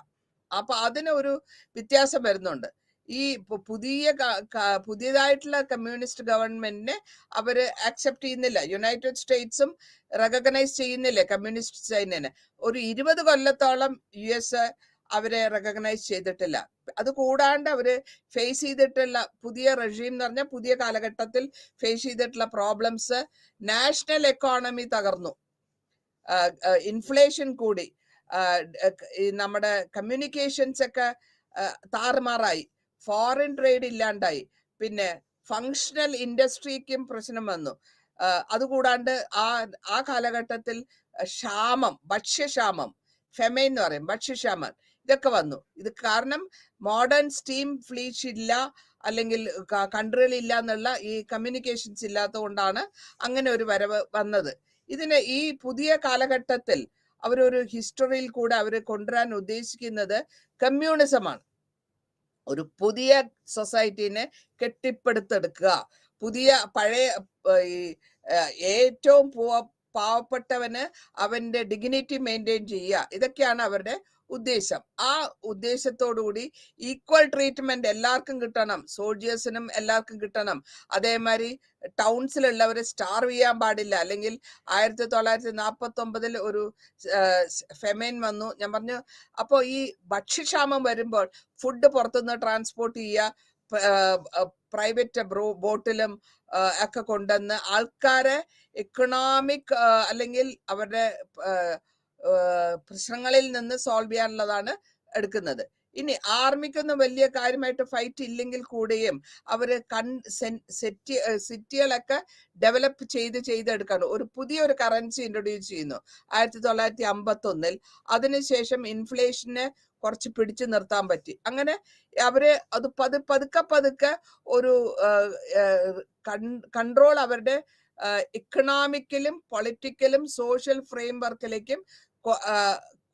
അപ്പൊ അതിനൊരു വ്യത്യാസം വരുന്നുണ്ട്. ഈ പുതിയതായിട്ടുള്ള കമ്മ്യൂണിസ്റ്റ് ഗവൺമെന്റിനെ അവര് അക്സെപ്റ്റ് ചെയ്യുന്നില്ല. യുണൈറ്റഡ് സ്റ്റേറ്റ്സും റെക്കഗ്നൈസ് ചെയ്യുന്നില്ല കമ്മ്യൂണിസ്റ്റ് ചൈനനെ. ഒരു 20 കൊല്ലത്തോളം US അവരെ റെക്കഗ്നൈസ് ചെയ്തിട്ടില്ല. അത് കൂടാണ്ട് അവര് ഫേസ് ചെയ്തിട്ടുള്ള പുതിയ റെജീം എന്ന് പറഞ്ഞാൽ പുതിയ കാലഘട്ടത്തിൽ ഫേസ് ചെയ്തിട്ടുള്ള പ്രോബ്ലംസ്, നാഷണൽ എക്കോണമി തകർന്നു, ഇൻഫ്ലേഷൻ കൂടി, നമ്മുടെ കമ്മ്യൂണിക്കേഷൻസ് ഒക്കെ താറുമാറായി, ഫോറിൻ ട്രേഡ് ഇല്ലാണ്ടായി, പിന്നെ ഫങ്ഷണൽ ഇൻഡസ്ട്രിക്കും പ്രശ്നം വന്നു. അതുകൂടാണ്ട് ആ കാലഘട്ടത്തിൽ ഭക്ഷ്യക്ഷാമം, ഫെമൈൻ എന്ന് പറയും, ഭക്ഷ്യക്ഷാമം, ഇതൊക്കെ വന്നു. ഇത് കാരണം മോഡേൺ സ്റ്റീം ഫ്ലീറ്റ് ഇല്ല, അല്ലെങ്കിൽ കൺട്രികൾ ഇല്ല എന്നുള്ള ഈ കമ്മ്യൂണിക്കേഷൻസ് ഇല്ലാത്തത് കൊണ്ടാണ് അങ്ങനെ ഒരു വരവ് വന്നത്. ഈ പുതിയ കാലഘട്ടത്തിൽ അവരൊരു ഹിസ്റ്ററിയിൽ കൂടെ അവര് കൊണ്ടുവരാൻ ഉദ്ദേശിക്കുന്നത് കമ്മ്യൂണിസമാണ്. ഒരു പുതിയ സൊസൈറ്റിനെ കെട്ടിപ്പടുത്തെടുക്കുക, പഴയ ഏറ്റവും പാവപ്പെട്ടവന് അവന്റെ ഡിഗ്നിറ്റി മെയിൻറ്റെയിൻ ചെയ്യുക, ഇതൊക്കെയാണ് അവരുടെ ഉദ്ദേശം. ആ ഉദ്ദേശത്തോടുകൂടി ഈക്വൽ ട്രീറ്റ്മെന്റ് എല്ലാവർക്കും കിട്ടണം, സോൾജേഴ്സിനും എല്ലാവർക്കും കിട്ടണം. അതേമാതിരി ടൗൺസിലുള്ളവരെ സ്റ്റാർവ് ചെയ്യാൻ പാടില്ല. അല്ലെങ്കിൽ 1949 ഒരു ഫെമൈൻ വന്നു, ഞാൻ പറഞ്ഞു. അപ്പോൾ ഈ ഭക്ഷ്യക്ഷാമം വരുമ്പോൾ ഫുഡ് പുറത്തുനിന്ന് ട്രാൻസ്പോർട്ട് ചെയ്യുക, പ്രൈവറ്റ് ബോട്ടിലും ഒക്കെ കൊണ്ടുവന്ന് ആൾക്കാരെ എക്കണോമിക് അല്ലെങ്കിൽ അവരുടെ പ്രശ്നങ്ങളിൽ നിന്ന് സോൾവ് ചെയ്യാനുള്ളതാണ് എടുക്കുന്നത്. ഇനി ആർമിക്കൊന്നും വലിയ കാര്യമായിട്ട് ഫൈറ്റ് ഇല്ലെങ്കിൽ കൂടെയും അവര് സിറ്റികളൊക്കെ ഡെവലപ്പ് ചെയ്തെടുക്കാണ്. ഒരു പുതിയൊരു കറൻസി ഇൻട്രൊഡ്യൂസ് ചെയ്യുന്നു 1951. അതിനുശേഷം ഇൻഫ്ലേഷനെ കുറച്ച് പിടിച്ചു നിർത്താൻ പറ്റി. അങ്ങനെ അവര് അത് പതുക്കെ ഒരു കൺട്രോൾ അവരുടെ ഇക്കണോമിക്കലും പൊളിറ്റിക്കലും സോഷ്യൽ ഫ്രെയിം വർക്കിലേക്കും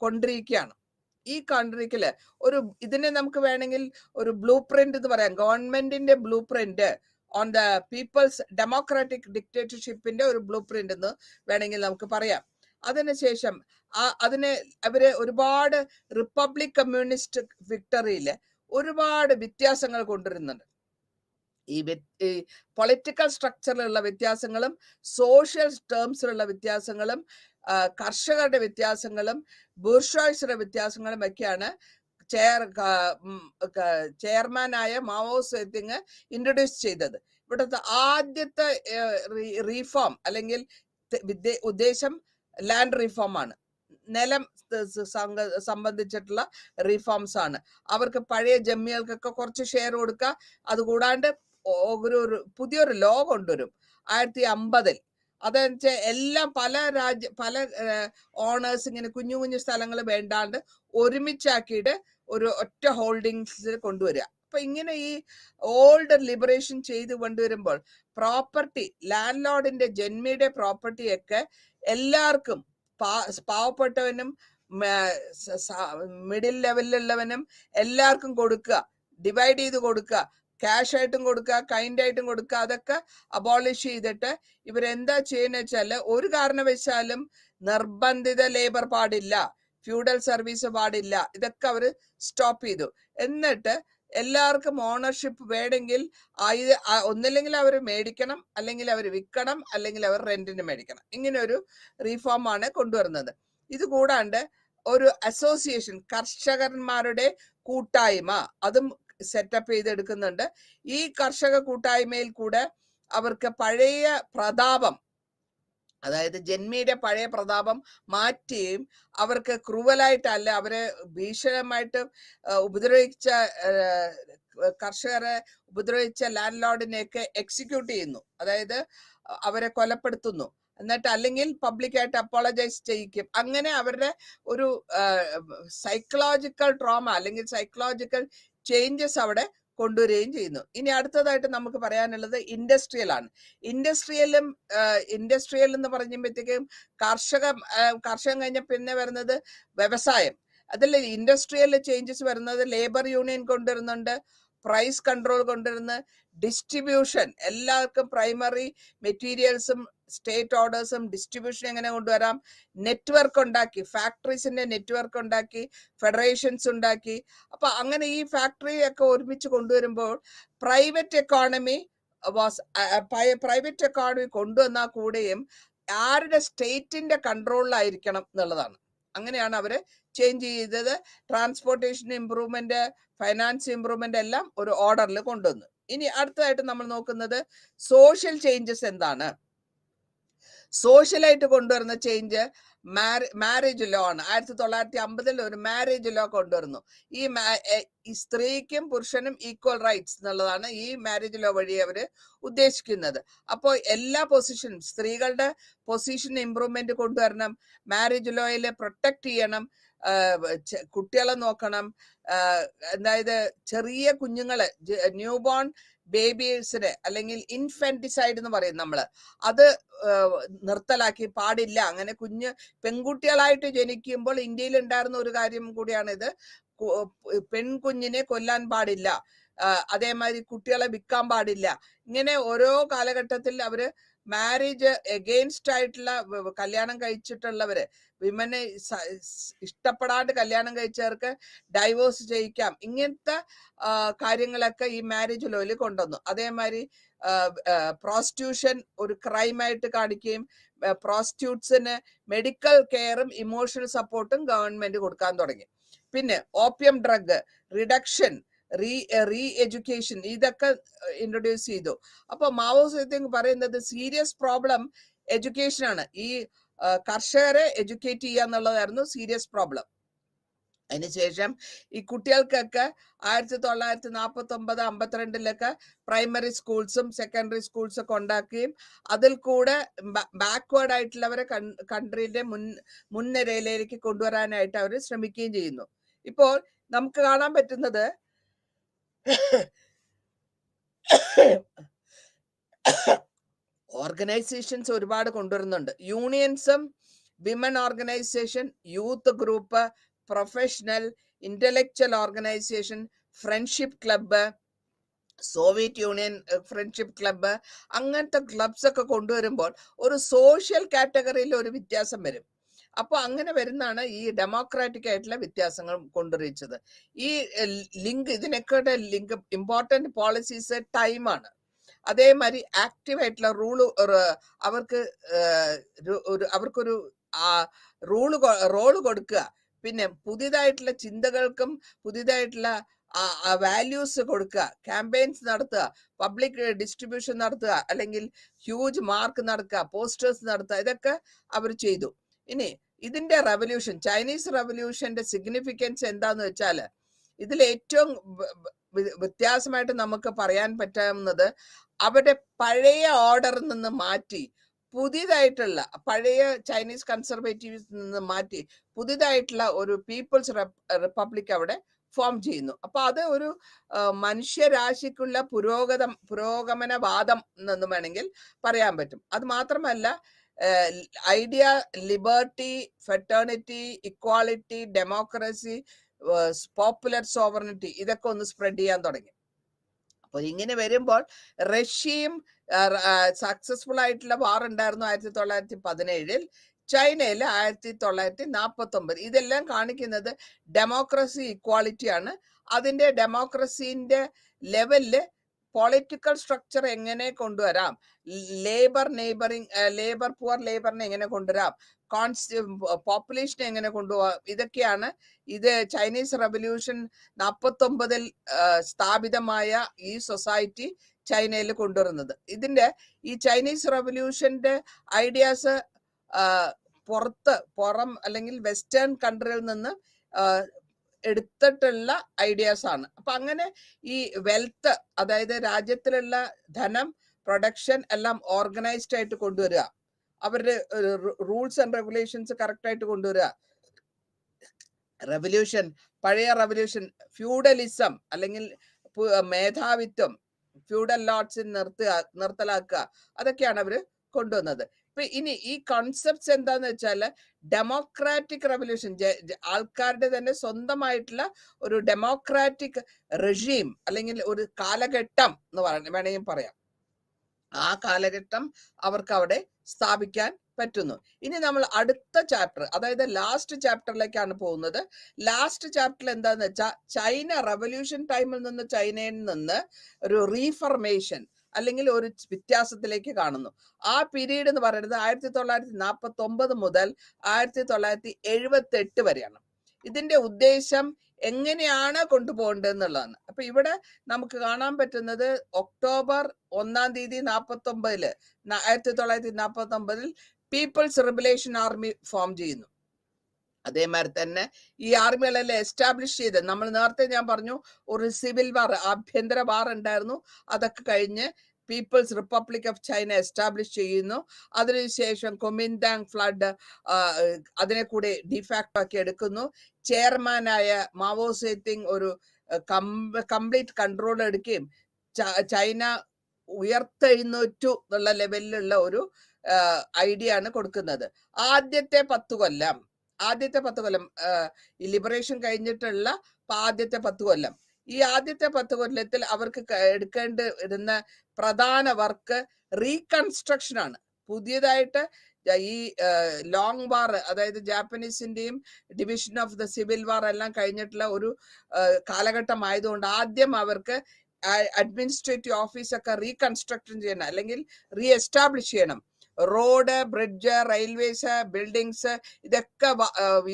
കൊണ്ടിരിക്കുകയാണ്. ഈ കൺട്രിക്കില് ഇതിനെ നമുക്ക് വേണമെങ്കിൽ ഒരു ബ്ലൂ പ്രിന്റ് എന്ന് പറയാം. ഗവൺമെന്റിന്റെ blueprint on the People's Democratic ഡിക്റ്റേറ്റർഷിപ്പിന്റെ ഒരു ബ്ലൂ പ്രിന്റ് എന്ന് വേണമെങ്കിൽ നമുക്ക് പറയാം. അതിനുശേഷം അവര് ഒരുപാട് റിപ്പബ്ലിക് കമ്മ്യൂണിസ്റ്റ് വിക്ടറിയില് ഒരുപാട് വ്യത്യാസങ്ങൾ കൊണ്ടുവരുന്നുണ്ട്. ഈ പൊളിറ്റിക്കൽ സ്ട്രക്ചറിലുള്ള വ്യത്യാസങ്ങളും സോഷ്യൽ ടേംസിലുള്ള വ്യത്യാസങ്ങളും കർഷകരുടെ വ്യത്യാസങ്ങളും ബൂർഷ്വായ്സിയുടെ വ്യത്യാസങ്ങളും ഒക്കെയാണ് ചെയർമാനായ മാവോ സേതുങ് ഇൻട്രൊഡ്യൂസ് ചെയ്തത്. ഇവിടുത്തെ ആദ്യത്തെ റീഫോം അല്ലെങ്കിൽ ഉദ്ദേശം ലാൻഡ് റിഫോം ആണ്. നിലം സംബന്ധിച്ചിട്ടുള്ള റിഫോംസ് ആണ്. അവർക്ക് പഴയ ജമ്മികൾക്കൊക്കെ കുറച്ച് ഷെയർ കൊടുക്കുക. അതുകൂടാണ്ട് പുതിയൊരു ലോ കൊണ്ടുവരും 1950. അതെന്ന് വെച്ചാൽ എല്ലാം പല ഓണേഴ്സ് ഇങ്ങനെ കുഞ്ഞു കുഞ്ഞു സ്ഥലങ്ങൾ വേണ്ടാണ്ട് ഒരുമിച്ചാക്കിയിട്ട് ഒരു ഒറ്റ ഹോൾഡിങ്സിൽ കൊണ്ടുവരിക. അപ്പൊ ഇങ്ങനെ ഈ ഓൾഡ് ലിബറേഷൻ ചെയ്ത് കൊണ്ടുവരുമ്പോൾ പ്രോപ്പർട്ടി, ലാൻഡ് ലോർഡിന്റെ ജന്മിയുടെ പ്രോപ്പർട്ടിയൊക്കെ എല്ലാവർക്കും, പാവപ്പെട്ടവനും മിഡിൽ ലെവലിലുള്ളവനും എല്ലാവർക്കും കൊടുക്കുക, ഡിവൈഡ് ചെയ്ത് കൊടുക്കുക, ക്യാഷ് ആയിട്ടും കൊടുക്കുക, കൈൻഡ് ആയിട്ടും കൊടുക്കുക. അതൊക്കെ അബോളിഷ് ചെയ്തിട്ട് ഇവരെന്താ ചെയ്യുന്ന വെച്ചാല് ഒരു കാരണവശാലും നിർബന്ധിത ലേബർ പാടില്ല, ഫ്യൂഡൽ സർവീസ് പാടില്ല, ഇതൊക്കെ അവര് സ്റ്റോപ്പ് ചെയ്തു. എന്നിട്ട് എല്ലാവർക്കും ഓണർഷിപ്പ് വേണമെങ്കിൽ ഒന്നില്ലെങ്കിൽ അവർ മേടിക്കണം, അല്ലെങ്കിൽ അവർ വിൽക്കണം, അല്ലെങ്കിൽ അവർ റെന്റിന് മേടിക്കണം. ഇങ്ങനെ ഒരു റീഫോം ആണ് കൊണ്ടുവരുന്നത്. ഇത് കൂടാണ്ട് ഒരു അസോസിയേഷൻ, കർഷകന്മാരുടെ കൂട്ടായ്മ, അതും സെറ്റപ്പ് ചെയ്തെടുക്കുന്നുണ്ട്. ഈ കർഷക കൂട്ടായ്മയിൽ കൂടെ അവർക്ക് പഴയ പ്രതാപം, അതായത് ജന്മിയുടെ പഴയ പ്രതാപം മാറ്റുകയും അവർക്ക് ക്രൂവലായിട്ടല്ല, അവരെ ഭീഷണമായിട്ട് ഉപദ്രവിച്ച കർഷകരെ ഉപദ്രവിച്ച ലാൻഡ് ലോർഡിനെയൊക്കെ എക്സിക്യൂട്ട് ചെയ്യുന്നു, അതായത് അവരെ കൊലപ്പെടുത്തുന്നു. എന്നിട്ട് അല്ലെങ്കിൽ പബ്ലിക്കായിട്ട് അപ്പോളജൈസ് ചെയ്യിക്കും. അങ്ങനെ അവരുടെ ഒരു സൈക്കോളജിക്കൽ ട്രോമ അല്ലെങ്കിൽ സൈക്കോളജിക്കൽ ചേഞ്ചസ് അവിടെ കൊണ്ടുവരികയും ചെയ്യുന്നു. ഇനി അടുത്തതായിട്ട് നമുക്ക് പറയാനുള്ളത് ഇൻഡസ്ട്രിയൽ ആണ്. ഇൻഡസ്ട്രിയൽ എന്ന് പറയുമ്പോഴത്തേക്കും കർഷകം കഴിഞ്ഞ പിന്നെ വരുന്നത് വ്യവസായം. അതിൽ ഇൻഡസ്ട്രിയൽ ചേഞ്ചസ് വരുന്നത് ലേബർ യൂണിയൻ കൊണ്ടുവരുന്നുണ്ട്, പ്രൈസ് കൺട്രോൾ കൊണ്ടുവരുന്ന, ഡിസ്ട്രിബ്യൂഷൻ, എല്ലാവർക്കും പ്രൈമറി മെറ്റീരിയൽസും സ്റ്റേറ്റ് ഓർഡേഴ്സും ഡിസ്ട്രിബ്യൂഷൻ എങ്ങനെ കൊണ്ടുവരാം, നെറ്റ്വർക്ക് ഉണ്ടാക്കി, ഫാക്ടറീസിന്റെ നെറ്റ്വർക്ക് ഉണ്ടാക്കി, ഫെഡറേഷൻസ് ഉണ്ടാക്കി. അപ്പൊ അങ്ങനെ ഈ ഫാക്ടറി ഒക്കെ ഒരുമിച്ച് കൊണ്ടുവരുമ്പോൾ പ്രൈവറ്റ് എക്കോണമി കൊണ്ടുവന്നാൽ കൂടെയും ആരുടെ സ്റ്റേറ്റിന്റെ കൺട്രോളിലായിരിക്കണം എന്നുള്ളതാണ്. അങ്ങനെയാണ് അവര് ചേഞ്ച് ചെയ്തത്. ട്രാൻസ്പോർട്ടേഷൻ ഇംപ്രൂവ്മെന്റ്, ഫൈനാൻസ് ഇംപ്രൂവ്മെന്റ് എല്ലാം ഒരു ഓർഡറിൽ കൊണ്ടുവന്നു. ഇനി അടുത്തതായിട്ട് നമ്മൾ നോക്കുന്നത് സോഷ്യൽ ചേഞ്ചസ് എന്താണ്. സോഷ്യലായിട്ട് കൊണ്ടുവരുന്ന ചേഞ്ച് മാരേജ് ലോ ആണ്. 1950 ഒരു മാരേജ് ലോ കൊണ്ടുവരുന്നു. ഈ സ്ത്രീക്കും പുരുഷനും ഈക്വൽ റൈറ്റ്സ് എന്നുള്ളതാണ് ഈ മാരേജ് ലോ വഴി അവര് ഉദ്ദേശിക്കുന്നത്. അപ്പോൾ എല്ലാ പൊസിഷനും, സ്ത്രീകളുടെ പൊസിഷൻ ഇംപ്രൂവ്മെന്റ് കൊണ്ടുവരണം, മാരേജ് ലോയിൽ പ്രൊട്ടക്ട് ചെയ്യണം, കുട്ടികളെ നോക്കണം, അതായത് ചെറിയ കുഞ്ഞുങ്ങളെ, ന്യൂ ബോൺ ബേബീസിന് അല്ലെങ്കിൽ ഇൻഫന്റിസൈഡ് എന്ന് പറയും നമ്മള്, അത് നിർത്തലാക്കി പാടില്ല. അങ്ങനെ പെൺകുട്ടികളായിട്ട് ജനിക്കുമ്പോൾ ഇന്ത്യയിൽ ഉണ്ടായിരുന്ന ഒരു കാര്യം കൂടിയാണ് ഇത്. പെൺകുഞ്ഞിനെ കൊല്ലാൻ പാടില്ല, അതേമാതിരി കുട്ടികളെ വിൽക്കാൻ പാടില്ല. ഇങ്ങനെ ഓരോ കാലഘട്ടത്തിൽ അവര് മാരേജ് എഗെയിൻസ്റ്റ് ആയിട്ടുള്ള, കല്യാണം കഴിച്ചിട്ടുള്ളവര്, വിമനെ ഇഷ്ടപ്പെടാണ്ട് കല്യാണം കഴിച്ചവർക്ക് ഡൈവോഴ്സ് ചെയ്യിക്കാം, ഇങ്ങനത്തെ കാര്യങ്ങളൊക്കെ ഈ മാരേജ് ലോയിൽ കൊണ്ടുവന്നു. അതേമാതിരി പ്രോസ്റ്റിറ്റ്യൂഷൻ ഒരു ക്രൈമായിട്ട് കാണിക്കുകയും പ്രോസ്റ്റിറ്റ്യൂട്ട്സിന് മെഡിക്കൽ കെയറും ഇമോഷണൽ സപ്പോർട്ടും ഗവൺമെന്റ് കൊടുക്കാൻ തുടങ്ങി. പിന്നെ opium drug reduction, re education, ഇതൊക്കെ ഇൻട്രൊഡ്യൂസ് ചെയ്തു. അപ്പൊ മാവോ സേതുങ് പറയുന്നത് സീരിയസ് പ്രോബ്ലം എഡ്യൂക്കേഷൻ ആണ്. ഈ കർഷകരെ എഡ്യൂക്കേറ്റ് ചെയ്യുക എന്നുള്ളതായിരുന്നു സീരിയസ് പ്രോബ്ലം. അതിനുശേഷം ഈ കുട്ടികൾക്കൊക്കെ 1949-52 പ്രൈമറി സ്കൂൾസും സെക്കൻഡറി സ്കൂൾസും ഒക്കെ ഉണ്ടാക്കുകയും അതിൽ കൂടെ ബാക്ക്വേർഡ് ആയിട്ടുള്ളവരെ കൺട്രിയുടെ മുൻനിരയിലേക്ക് കൊണ്ടുവരാനായിട്ട് അവർ ശ്രമിക്കുകയും ചെയ്യുന്നു. ഇപ്പോൾ നമുക്ക് കാണാൻ പറ്റുന്നത് ഓർഗനൈസേഷൻസ് ഒരുപാട് കൊണ്ടുവരുന്നുണ്ട്. യൂണിയൻസും, women organisation, youth group, professional, intellectual organisation, friendship club, Soviet Union friendship club, അങ്ങനത്തെ ക്ലബ്സ് ഒക്കെ കൊണ്ടുവരുമ്പോൾ ഒരു സോഷ്യൽ കാറ്റഗറിയിൽ ഒരു വ്യത്യാസം വരും. അപ്പോൾ അങ്ങനെ വരുന്നതാണ് ഈ ഡെമോക്രാറ്റിക് ആയിട്ടുള്ള വ്യത്യാസങ്ങൾ കൊണ്ടുവരിച്ചത്. ഈ ലിങ്ക്, ഇതിനൊക്കെ ലിങ്ക് ഇമ്പോർട്ടന്റ് പോളിസീസ് ടൈമാണ്. അതേമാതിരി ആക്റ്റീവ് ആയിട്ടുള്ള അവർക്കൊരു റോള് കൊടുക്കുക. പിന്നെ പുതിയതായിട്ടുള്ള ചിന്തകൾക്കും പുതിയതായിട്ടുള്ള വാല്യൂസ് കൊടുക്കുക, ക്യാമ്പയിൻസ് നടത്തുക, പബ്ലിക് ഡിസ്ട്രിബ്യൂഷൻ നടത്തുക, അല്ലെങ്കിൽ ഹ്യൂജ് മാർക്ക് നടക്കുക, പോസ്റ്റേഴ്സ് നടത്തുക, ഇതൊക്കെ അവർ ചെയ്തു. ഇനി ഇതിന്റെ റെവല്യൂഷൻ, ചൈനീസ് റെവല്യൂഷന്റെ സിഗ്നിഫിക്കൻസ് എന്താന്ന് വെച്ചാൽ, ഇതിൽ ഏറ്റവും വ്യത്യാസമായിട്ട് നമുക്ക് പറയാൻ പറ്റാവുന്നത് അവരുടെ പഴയ ഓർഡറിൽ നിന്ന് മാറ്റി പുതിയതായിട്ടുള്ള, പഴയ ചൈനീസ് കൺസർവേറ്റീവ്സ് നിന്ന് മാറ്റി പുതിയതായിട്ടുള്ള ഒരു പീപ്പിൾസ് റിപ്പബ്ലിക് അവിടെ ഫോം ചെയ്യുന്നു. അപ്പൊ അത് ഒരു മനുഷ്യരാശിക്കുള്ള പുരോഗമനവാദം എന്ന് വേണമെങ്കിൽ പറയാൻ പറ്റും. അത് മാത്രമല്ല, idea liberty, fraternity, equality, democracy, popular sovereignty, ഇതൊക്കെ ഒന്ന് സ്പ്രെഡ് ചെയ്യാൻ തുടങ്ങി. അപ്പൊ ഇങ്ങനെ വരുമ്പോൾ റഷ്യയും സക്സസ്ഫുൾ ആയിട്ടുള്ള വാർ ഉണ്ടായിരുന്നു 1917, ചൈനയിൽ 1949. ഇതെല്ലാം കാണിക്കുന്നത് ഡെമോക്രസി, ഇക്വാളിറ്റി ആണ്. അതിന്റെ ഡെമോക്രസിന്റെ ലെവലില് പൊളിറ്റിക്കൽ സ്ട്രക്ചർ എങ്ങനെ കൊണ്ടുവരാം, ലേബർ പുവർ ലേബറിനെ എങ്ങനെ കൊണ്ടുവരാം, പോപ്പുലേഷനെ എങ്ങനെ കൊണ്ടുപോകാം, ഇതൊക്കെയാണ് ഇത് ചൈനീസ് റവല്യൂഷൻ 49 സ്ഥാപിതമായ ഈ സൊസൈറ്റി ചൈനയിൽ കൊണ്ടുവരുന്നത്. ഈ ചൈനീസ് റവല്യൂഷന്റെ ഐഡിയാസ് പുറം അല്ലെങ്കിൽ വെസ്റ്റേൺ കൺട്രിയിൽ നിന്ന് എടുത്തിട്ടുള്ള ഐഡിയാസ് ആണ്. അപ്പൊ അങ്ങനെ ഈ വെൽത്ത്, അതായത് രാജ്യത്തിലുള്ള ധനം, പ്രൊഡക്ഷൻ എല്ലാം ഓർഗനൈസ്ഡ് ആയിട്ട് കൊണ്ടുവരിക, അവരുടെ റൂൾസ് ആൻഡ് റെഗുലേഷൻസ് കറക്റ്റ് ആയിട്ട് കൊണ്ടുവരിക. റെവല്യൂഷൻ, പഴയ റെവല്യൂഷൻ, ഫ്യൂഡലിസം അല്ലെങ്കിൽ മേധാവിത്വം, ഫ്യൂഡൽ ലോർഡ്സിൽ നിർത്തലാക്കുക, അതൊക്കെയാണ് അവര് കൊണ്ടുവന്നത്. ഇപ്പൊ ഇനി ഈ കോൺസെപ്റ്റ്സ് എന്താന്ന് വെച്ചാൽ, ഡെമോക്രാറ്റിക് റെവല്യൂഷൻ, ആൾക്കാരുടെ തന്നെ സ്വന്തമായിട്ടുള്ള ഒരു ഡെമോക്രാറ്റിക് റെജീം അല്ലെങ്കിൽ ഒരു കാലഘട്ടം എന്ന് വേണമെങ്കിൽ പറയാം. ആ കാലഘട്ടം അവർക്ക് അവിടെ സ്ഥാപിക്കാൻ പറ്റുന്നു. ഇനി നമ്മൾ അടുത്ത ചാപ്റ്റർ, അതായത് ലാസ്റ്റ് ചാപ്റ്ററിലേക്കാണ് പോകുന്നത്. ലാസ്റ്റ് ചാപ്റ്ററിൽ എന്താന്ന് വെച്ചാൽ, ചൈന റവല്യൂഷൻ ടൈമിൽ നിന്ന് ചൈനയിൽ നിന്ന് ഒരു റീഫർമേഷൻ അല്ലെങ്കിൽ ഒരു വ്യത്യാസത്തിലേക്ക് കാണുന്നു. ആ പീരീഡ് എന്ന് പറയുന്നത് 1949 മുതൽ 1978 വരെയാണ്. ഇതിന്റെ ഉദ്ദേശം എങ്ങനെയാണ് കൊണ്ടുപോകേണ്ടത് എന്നുള്ളതാണ്. അപ്പൊ ഇവിടെ നമുക്ക് കാണാൻ പറ്റുന്നത് October 1 1949 People's Liberation Army form ചെയ്യുന്നു. അതേമാതിരി തന്നെ ഈ ആർമികളെല്ലാം എസ്റ്റാബ്ലിഷ് ചെയ്ത്, നമ്മൾ നേരത്തെ ഞാൻ പറഞ്ഞു ഒരു സിവിൽ വാർ, ആഭ്യന്തര വാർ ഉണ്ടായിരുന്നു. അതൊക്കെ കഴിഞ്ഞ് People's Republic of China establish ചെയ്യുന്നു. അതിനുശേഷം കൊമിൻതാങ് ഫ്ലഡ് അതിനെ കൂടെ ഡിഫാക്ട് ആക്കി എടുക്കുന്നു. ചെയർമാനായ മാവോ സേതുങ് ഒരു കംപ്ലീറ്റ് കൺട്രോൾ എടുക്കുകയും ചൈന ഉയർത്തെഴുന്നേറ്റു എന്നുള്ള ലെവലിലുള്ള ഒരു ഐഡിയ ആണ് കൊടുക്കുന്നത്. ആദ്യത്തെ 10 കൊല്ലം ഈ ലിബറേഷൻ കഴിഞ്ഞിട്ടുള്ള ആദ്യത്തെ 10 കൊല്ലം, ഈ ആദ്യത്തെ 10 കൊല്ലത്തിൽ അവർക്ക് എടുക്കേണ്ടിരുന്ന പ്രധാന വർക്ക് റീകൺസ്ട്രക്ഷൻ ആണ്. പുതിയതായിട്ട് ഈ ലോങ് വാർ, അതായത് ജാപ്പനീസിന്റെയും division of the civil war എല്ലാം കഴിഞ്ഞിട്ടുള്ള ഒരു കാലഘട്ടം ആയതുകൊണ്ട് ആദ്യം അവർക്ക് അഡ്മിനിസ്ട്രേറ്റീവ് ഓഫീസൊക്കെ റീകൺസ്ട്രക്ഷൻ ചെയ്യണം അല്ലെങ്കിൽ റീ എസ്റ്റാബ്ലിഷ് ചെയ്യണം. റോഡ്, ബ്രിഡ്ജ്, റെയിൽവേസ്, ബിൽഡിങ്സ്, ഇതൊക്കെ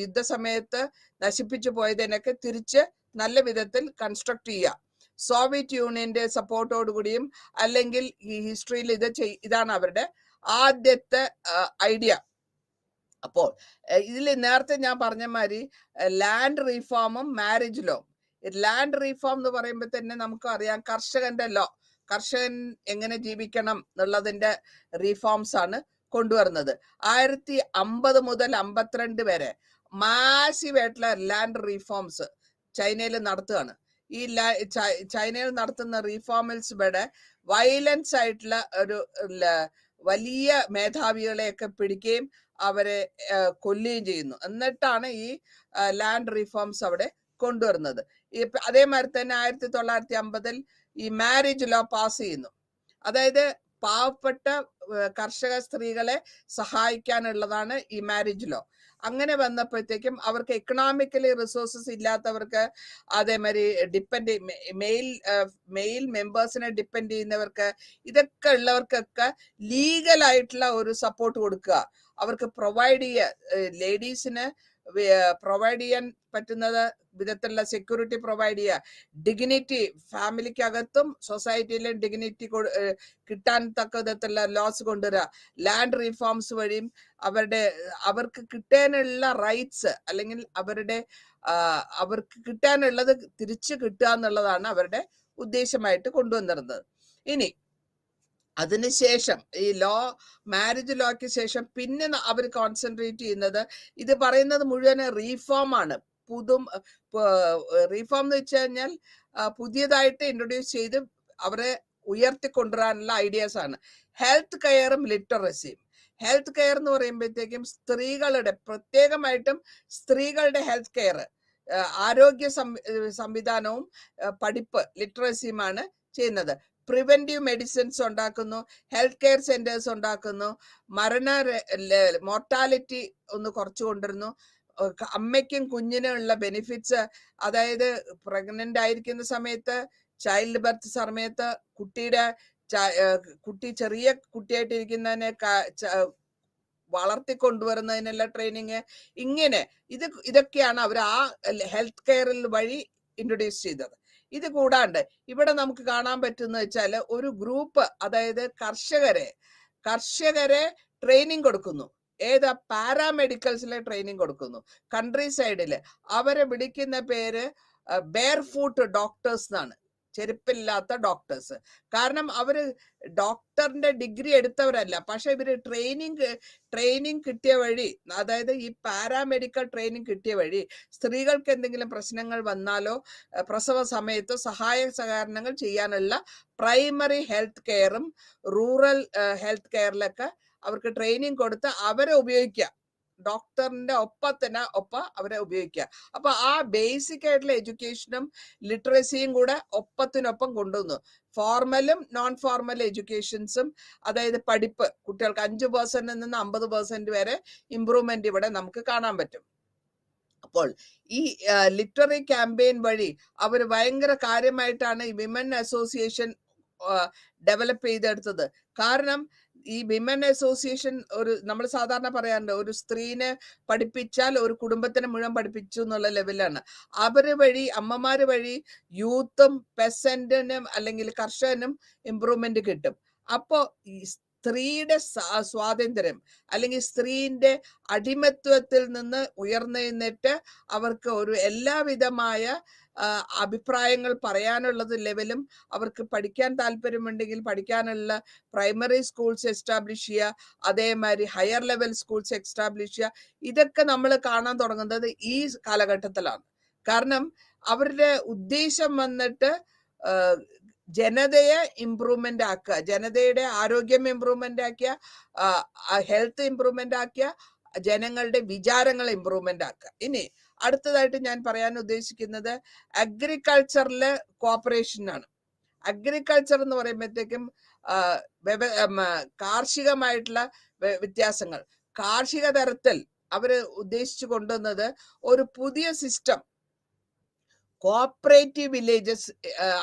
യുദ്ധസമയത്ത് നശിപ്പിച്ചു പോയതിനൊക്കെ തിരിച്ച് നല്ല വിധത്തിൽ കൺസ്ട്രക്ട് ചെയ്യുക. സോവിയറ്റ് യൂണിയന്റെ സപ്പോർട്ടോടുകൂടിയും അല്ലെങ്കിൽ ഈ ഹിസ്റ്ററിയിൽ ഇതാണ് അവരുടെ ആദ്യത്തെ ഐഡിയ. അപ്പോൾ ഇതിൽ നേരത്തെ ഞാൻ പറഞ്ഞ മാതിരി ലാൻഡ് റീഫോമും മാരേജ് ലോ. ലാൻഡ് റീഫോം എന്ന് പറയുമ്പോൾ തന്നെ നമുക്കറിയാം കർഷകന്റെ ലോ, കർഷകൻ എങ്ങനെ ജീവിക്കണം എന്നുള്ളതിന്റെ റീഫോംസ് ആണ് കൊണ്ടുവരുന്നത്. 1950 മുതൽ 52 വരെ മാസീവ് ആയിട്ടുള്ള ലാൻഡ് റീഫോംസ് ചൈനയിൽ നടത്തുകയാണ്. ഈ ചൈനയിൽ നടത്തുന്ന റീഫോമിൽസ് ഇവിടെ വയലൻസ് ആയിട്ടുള്ള ഒരു വലിയ മേധാവികളെയൊക്കെ പിടിക്കുകയും അവരെ കൊല്ലുകയും ചെയ്യുന്നു. എന്നിട്ടാണ് ഈ ലാൻഡ് റീഫോംസ് അവിടെ കൊണ്ടുവരുന്നത്. അതേമാതിരി തന്നെ 1950 ഈ മാരേജ് ലോ പാസ് ചെയ്യുന്നു. അതായത് പാവപ്പെട്ട കർഷക സ്ത്രീകളെ സഹായിക്കാനുള്ളതാണ് ഈ മാരേജ് ലോ. അങ്ങനെ വന്നപ്പോഴത്തേക്കും അവർക്ക് എക്കണോമിക്കലി റിസോഴ്സസ് ഇല്ലാത്തവർക്ക്, അതേമാതിരി മെയിൽ മെമ്പേഴ്സിനെ ഡിപ്പെൻഡ് ചെയ്യുന്നവർക്ക്, ഇതൊക്കെ ഉള്ളവർക്കൊക്കെ ലീഗലായിട്ടുള്ള ഒരു സപ്പോർട്ട് കൊടുക്കുക, അവർക്ക് പ്രൊവൈഡ് ചെയ്യുക, ലേഡീസിന് പ്രൊവൈഡ് ചെയ്യാൻ പറ്റുന്നത് വിധത്തിലുള്ള സെക്യൂരിറ്റി പ്രൊവൈഡ് ചെയ്യുക, ഡിഗ്നിറ്റി ഫാമിലിക്കകത്തും സൊസൈറ്റിയിലും ഡിഗ്നിറ്റി കിട്ടാൻ തക്ക വിധത്തിലുള്ള ലോസ് കൊണ്ടുവരിക, ലാൻഡ് റീഫോംസ് വഴിയും അവർക്ക് കിട്ടാനുള്ള റൈറ്റ്സ് അല്ലെങ്കിൽ അവർക്ക് കിട്ടാനുള്ളത് തിരിച്ചു കിട്ടുക എന്നുള്ളതാണ് അവരുടെ ഉദ്ദേശമായിട്ട് കൊണ്ടുവന്നിരുന്നത്. ഇനി അതിനുശേഷം ഈ മാരേജ് ലോയ്ക്ക് ശേഷം പിന്നെ അവർ കോൺസെൻട്രേറ്റ് ചെയ്യുന്നത്, ഇത് പറയുന്നത് മുഴുവൻ റീഫോം ആണ്. റീഫോം എന്ന് വെച്ച് കഴിഞ്ഞാൽ പുതിയതായിട്ട് ഇൻട്രൊഡ്യൂസ് ചെയ്ത് അവരെ ഉയർത്തിക്കൊണ്ടുവരാനുള്ള ഐഡിയാസ് ആണ്. ഹെൽത്ത് കെയറും ലിറ്ററസിയും. ഹെൽത്ത് കെയർ എന്ന് പറയുമ്പോഴത്തേക്കും സ്ത്രീകളുടെ, പ്രത്യേകമായിട്ടും സ്ത്രീകളുടെ ഹെൽത്ത് കെയർ, ആരോഗ്യ സംവിധാനവും പഠിപ്പ്, ലിറ്ററസിയുമാണ് ചെയ്യുന്നത്. പ്രിവെന്റീവ് മെഡിസിൻസ് ഉണ്ടാക്കുന്നു, ഹെൽത്ത് കെയർ സെന്റേഴ്സ് ഉണ്ടാക്കുന്നു, മോർട്ടാലിറ്റി ഒന്ന് കുറച്ചു കൊണ്ടിരുന്നു, അമ്മയ്ക്കും കുഞ്ഞിനും ഉള്ള ബെനിഫിറ്റ്സ്, അതായത് പ്രഗ്നന്റ് ആയിരിക്കുന്ന സമയത്ത്, ചൈൽഡ് ബർത്ത് സമയത്ത് കുട്ടി ചെറിയ കുട്ടിയായിട്ടിരിക്കുന്നതിനെ വളർത്തിക്കൊണ്ടുവരുന്നതിനുള്ള ട്രെയിനിങ്, ഇങ്ങനെ ഇതൊക്കെയാണ് അവർ ആ ഹെൽത്ത് കെയറിൽ വഴി ഇൻട്രൊഡ്യൂസ് ചെയ്തത്. ഇത് കൂടാണ്ട് ഇവിടെ നമുക്ക് കാണാൻ പറ്റുന്ന വെച്ചാൽ ഒരു ഗ്രൂപ്പ്, അതായത് കർഷകരെ ട്രെയിനിങ് കൊടുക്കുന്നു. ഏതാ? പാരാമെഡിക്കൽസിലെ ട്രെയിനിങ് കൊടുക്കുന്നു. കൺട്രി സൈഡില് അവരെ വിളിക്കുന്ന പേര് ബെയർ ഫൂട്ട് ഡോക്ടേഴ്സ് എന്നാണ്, ചെരുപ്പില്ലാത്ത ഡോക്ടേഴ്സ്. കാരണം അവര് ഡോക്ടറിന്റെ ഡിഗ്രി എടുത്തവരല്ല, പക്ഷെ ഇവര് ട്രെയിനിങ് കിട്ടിയ വഴി, അതായത് ഈ പാരാമെഡിക്കൽ ട്രെയിനിങ് കിട്ടിയ വഴി സ്ത്രീകൾക്ക് എന്തെങ്കിലും പ്രശ്നങ്ങൾ വന്നാലോ പ്രസവ സമയത്തോ സഹായ സഹകരണങ്ങൾ ചെയ്യാനുള്ള പ്രൈമറി ഹെൽത്ത് കെയറും റൂറൽ ഹെൽത്ത് കെയറിലൊക്കെ അവർക്ക് ട്രെയിനിങ് കൊടുത്ത് അവരെ ഉപയോഗിക്കുക, ഡോക്ടറിന്റെ ഒപ്പം അവരെ ഉപയോഗിക്കുക. അപ്പൊ ആ ബേസിക് ആയിട്ടുള്ള എഡ്യൂക്കേഷനും ലിറ്ററസിയും കൂടെ ഒപ്പത്തിനൊപ്പം കൊണ്ടുവന്നു. ഫോർമലും നോൺ ഫോർമൽ എഡ്യൂക്കേഷൻസും, അതായത് പഠിപ്പ്, കുട്ടികൾക്ക് 5% നിന്ന് 50% വരെ ഇംപ്രൂവ്മെന്റ് ഇവിടെ നമുക്ക് കാണാൻ പറ്റും. അപ്പോൾ ഈ ലിറ്റററി ക്യാമ്പയിൻ വഴി അവർ ഭയങ്കര കാര്യമായിട്ടാണ് ഈ വിമൻ അസോസിയേഷൻ ഡെവലപ്പ് ചെയ്തെടുത്തത്. കാരണം ഈ വിമൻ അസോസിയേഷൻ, നമ്മൾ സാധാരണ പറയാറുണ്ട്, ഒരു സ്ത്രീനെ പഠിപ്പിച്ചാൽ ഒരു കുടുംബത്തിനെ മുഴുവൻ പഠിപ്പിച്ചു എന്നുള്ള ലെവലാണ്. അവര് വഴി, അമ്മമാര് വഴി യൂത്തും പെസന്റിനും അല്ലെങ്കിൽ കർഷകനും ഇംപ്രൂവ്മെന്റ് കിട്ടും. അപ്പോ ഈ സ്ത്രീയുടെ സ്വാതന്ത്ര്യം അല്ലെങ്കിൽ സ്ത്രീന്റെ അടിമത്വത്തിൽ നിന്ന് ഉയർന്നെഴുന്നേറ്റ് അവർക്ക് ഒരു എല്ലാവിധമായ അഭിപ്രായങ്ങൾ പറയാനുള്ളത് ലെവലും, അവർക്ക് പഠിക്കാൻ താല്പര്യമുണ്ടെങ്കിൽ പഠിക്കാനുള്ള പ്രൈമറി സ്കൂൾസ് എസ്റ്റാബ്ലിഷ് ചെയ്യുക, അതേമാതിരി ഹയർ ലെവൽ സ്കൂൾസ് എസ്റ്റാബ്ലിഷ് ചെയ്യുക. ഇതൊക്കെ നമ്മൾ കാണാൻ തുടങ്ങുന്നത് ഈ കാലഘട്ടത്തിലാണ്. കാരണം അവരുടെ ഉദ്ദേശം വന്നിട്ട് ജനതയെ ഇംപ്രൂവ്മെന്റ് ആക്കുക, ജനതയുടെ ആരോഗ്യം ഇംപ്രൂവ്മെന്റ് ആക്കിയ, ഹെൽത്ത് ഇംപ്രൂവ്മെന്റ് ആക്കിയ, ജനങ്ങളുടെ വിചാരങ്ങൾ ഇംപ്രൂവ്മെന്റ് ആക്കുക. ഇനി അടുത്തതായിട്ട് ഞാൻ പറയാൻ ഉദ്ദേശിക്കുന്നത് അഗ്രികൾച്ചറിലെ കോപ്പറേഷൻ ആണ്. അഗ്രികൾച്ചർ എന്ന് പറയുമ്പോഴത്തേക്കും കാർഷികമായിട്ടുള്ള വ്യത്യാസങ്ങൾ, കാർഷിക തരത്തിൽ അവര് ഉദ്ദേശിച്ചു കൊണ്ടുവന്നത് ഒരു പുതിയ സിസ്റ്റം, കോപ്പറേറ്റീവ് വില്ലേജസ്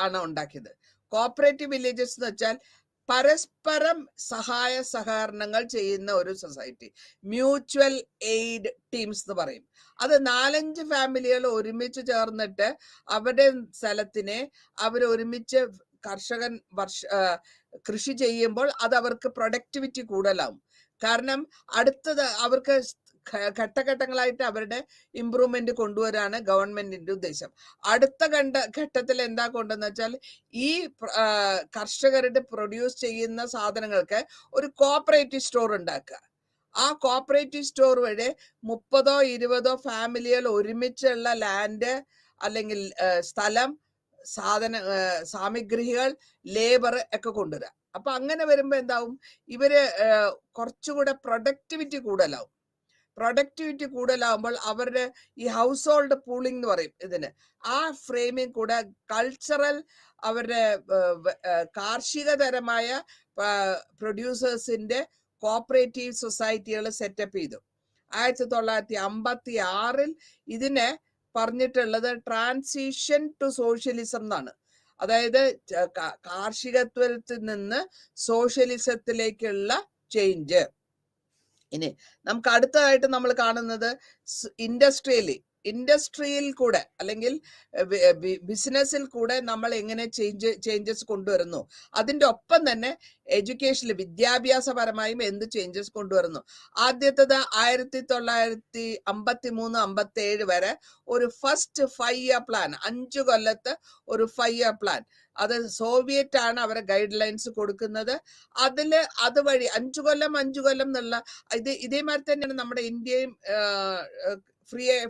ആണ് ഉണ്ടാക്കിയത്. കോപ്പറേറ്റീവ് വില്ലേജസ് എന്ന് വെച്ചാൽ പരസ്പരം സഹായ സഹകരണങ്ങൾ ചെയ്യുന്ന ഒരു സൊസൈറ്റി, മ്യൂച്വൽ എയ്ഡ് ടീംസ് എന്ന് പറയും. അത് 4-5 ഫാമിലികൾ ഒരുമിച്ച് ചേർന്നിട്ട് അവരുടെ സ്ഥലത്തിനെ അവർ ഒരുമിച്ച് കർഷകൻ കൃഷി ചെയ്യുമ്പോൾ അത് അവർക്ക് പ്രൊഡക്ടിവിറ്റി കൂടുതലാവും. കാരണം അവർക്ക് ഘട്ടഘട്ടങ്ങളായിട്ട് അവരുടെ ഇംപ്രൂവ്മെന്റ് കൊണ്ടുവരാനാണ് ഗവൺമെന്റിന്റെ ഉദ്ദേശം. അടുത്ത ഘട്ടത്തിൽ എന്താ കൊണ്ടെന്ന് വെച്ചാൽ ഈ കർഷകരുടെ പ്രൊഡ്യൂസ് ചെയ്യുന്ന സാധനങ്ങൾക്ക് ഒരു കോപ്പറേറ്റീവ് സ്റ്റോർ ഉണ്ടാക്കുക. ആ കോപ്പറേറ്റീവ് സ്റ്റോർ വഴി 30-20 ഫാമിലികൾ ഒരുമിച്ചുള്ള ലാൻഡ് അല്ലെങ്കിൽ സ്ഥലം, സാമഗ്രികൾ, ലേബർ ഒക്കെ കൊണ്ടുവരാം. അപ്പൊ അങ്ങനെ വരുമ്പോ എന്താവും, ഇവര് കുറച്ചുകൂടെ പ്രൊഡക്ടിവിറ്റി കൂടുതലാവും. പ്രൊഡക്ടിവിറ്റി കൂടുതലാവുമ്പോൾ അവരുടെ ഈ ഹൗസ് ഹോൾഡ് പൂളിംഗ് എന്ന് പറയും ഇതിന്, ആ ഫ്രെയിമിൽ കൂടെ കൾച്ചറൽ അവരുടെ കാർഷികതരമായ പ്രൊഡ്യൂസേഴ്സിന്റെ കോപ്പറേറ്റീവ് സൊസൈറ്റികൾ സെറ്റപ്പ് ചെയ്തു. 1956 ഇതിനെ പറഞ്ഞിട്ടുള്ളത് ട്രാൻസിഷൻ ടു സോഷ്യലിസം എന്നാണ്. അതായത് കാർഷികത്വത്തിൽ നിന്ന് സോഷ്യലിസത്തിലേക്കുള്ള ചേഞ്ച്. ഇനി നമുക്ക് അടുത്തതായിട്ട് നമ്മൾ കാണുന്നത് ഇൻഡസ്ട്രിയിൽ കൂടെ അല്ലെങ്കിൽ ബിസിനസ്സിൽ കൂടെ നമ്മൾ എങ്ങനെ ചേഞ്ചസ് കൊണ്ടുവരുന്നു, അതിൻ്റെ ഒപ്പം തന്നെ എഡ്യൂക്കേഷനിൽ വിദ്യാഭ്യാസപരമായും എന്ത് ചേഞ്ചസ് കൊണ്ടുവരുന്നു. ആദ്യത്തേത് 1953-57 വരെ ഒരു ഫസ്റ്റ് 5 ഇയർ പ്ലാൻ, 5 കൊല്ലത്തെ ഒരു 5 ഇയർ പ്ലാൻ, അത് സോവിയറ്റ് ആണ് അവരെ ഗൈഡ് ലൈൻസ് കൊടുക്കുന്നത്. അതുവഴി 5 കൊല്ലം എന്നുള്ള ഇതേമാതിരി തന്നെയാണ് നമ്മുടെ ഇന്ത്യയും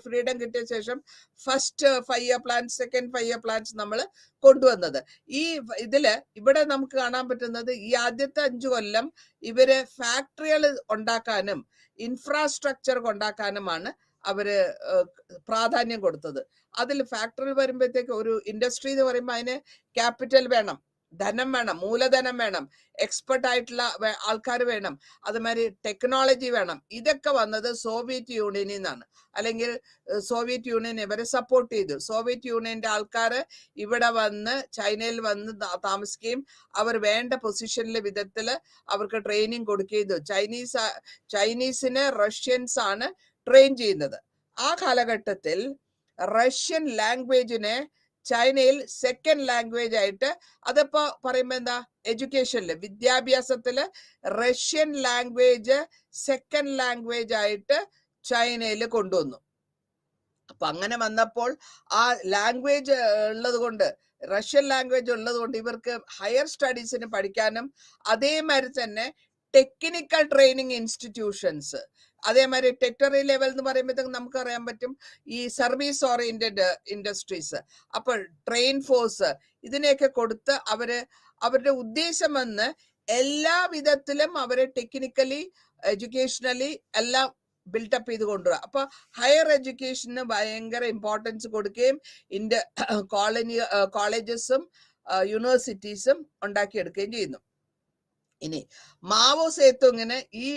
ഫ്രീഡം കിട്ടിയ ശേഷം first 5 year plan, second 5 year plans നമ്മൾ കൊണ്ടുവന്നത്. ഇവിടെ നമുക്ക് കാണാൻ പറ്റുന്നത് ഈ ആദ്യത്തെ 5 കൊല്ലം ഇവര് ഫാക്ടറികൾ ഉണ്ടാക്കാനും ഇൻഫ്രാസ്ട്രക്ചർ ഉണ്ടാക്കാനുമാണ് അവര് പ്രാധാന്യം കൊടുത്തത്. അതിൽ ഫാക്ടറി വരുമ്പോഴത്തേക്ക് ഒരു ഇൻഡസ്ട്രി എന്ന് പറയുമ്പോൾ അതിന് ക്യാപിറ്റൽ വേണം, ധനം വേണം, മൂലധനം വേണം, എക്സ്പെർട്ട് ആയിട്ടുള്ള ആൾക്കാർ വേണം, അതുമാതിരി ടെക്നോളജി വേണം. ഇതൊക്കെ വന്നത് സോവിയറ്റ് യൂണിയനിൽ നിന്നാണ്. അല്ലെങ്കിൽ സോവിയറ്റ് യൂണിയൻ ഇവരെ സപ്പോർട്ട് ചെയ്തു. സോവിയറ്റ് യൂണിയന്റെ ആൾക്കാർ ഇവിടെ വന്ന് ചൈനയിൽ വന്ന് താമസിക്കുകയും അവർ വേണ്ട പൊസിഷനിലെ വിധത്തിൽ അവർക്ക് ട്രെയിനിങ് കൊടുക്കുകയും ചെയ്തു. ചൈനീസിനെ റഷ്യൻസ് ആണ് ട്രെയിൻ ചെയ്യുന്നത്. ആ കാലഘട്ടത്തിൽ റഷ്യൻ ലാംഗ്വേജിനെ ചൈനയിൽ സെക്കൻഡ് ലാംഗ്വേജ് ആയിട്ട്, അതിപ്പോ പറയുമ്പോ എന്താ, എഡ്യൂക്കേഷനില് വിദ്യാഭ്യാസത്തില് റഷ്യൻ ലാംഗ്വേജ് സെക്കൻഡ് ലാംഗ്വേജ് ആയിട്ട് ചൈനയിൽ കൊണ്ടുവന്നു. അപ്പൊ അങ്ങനെ വന്നപ്പോൾ ആ ലാംഗ്വേജ് ഉള്ളത് കൊണ്ട്, റഷ്യൻ ലാംഗ്വേജ് ഉള്ളത് കൊണ്ട് ഇവർക്ക് ഹയർ സ്റ്റഡീസിന് പഠിക്കാനും അതേമാതിരി തന്നെ ടെക്നിക്കൽ ട്രെയിനിങ് ഇൻസ്റ്റിറ്റ്യൂഷൻസ്, അതേമാതിരി ടെക്ടറി ലെവൽ എന്ന് പറയുമ്പോഴത്തേക്ക് നമുക്ക് അറിയാൻ പറ്റും ഈ സർവീസ് ഓറിയന്റഡ് ഇൻഡസ്ട്രീസ്, അപ്പോൾ ട്രെയിൻ ഫോഴ്സ്, ഇതിനെയൊക്കെ കൊടുത്ത് അവരുടെ ഉദ്ദേശം വന്ന് എല്ലാ വിധത്തിലും അവരെ ടെക്നിക്കലി എഡ്യൂക്കേഷണലി എല്ലാം ബിൽട്ടപ്പ് ചെയ്ത് കൊണ്ടുവരിക. അപ്പൊ ഹയർ എഡ്യൂക്കേഷന് ഭയങ്കര ഇമ്പോർട്ടൻസ് കൊടുക്കുകയും കോളേജസും യൂണിവേഴ്സിറ്റീസും ഉണ്ടാക്കിയെടുക്കുകയും ചെയ്യുന്നു. ഇനി മാവോ സേതുങ്ങിന് ഈ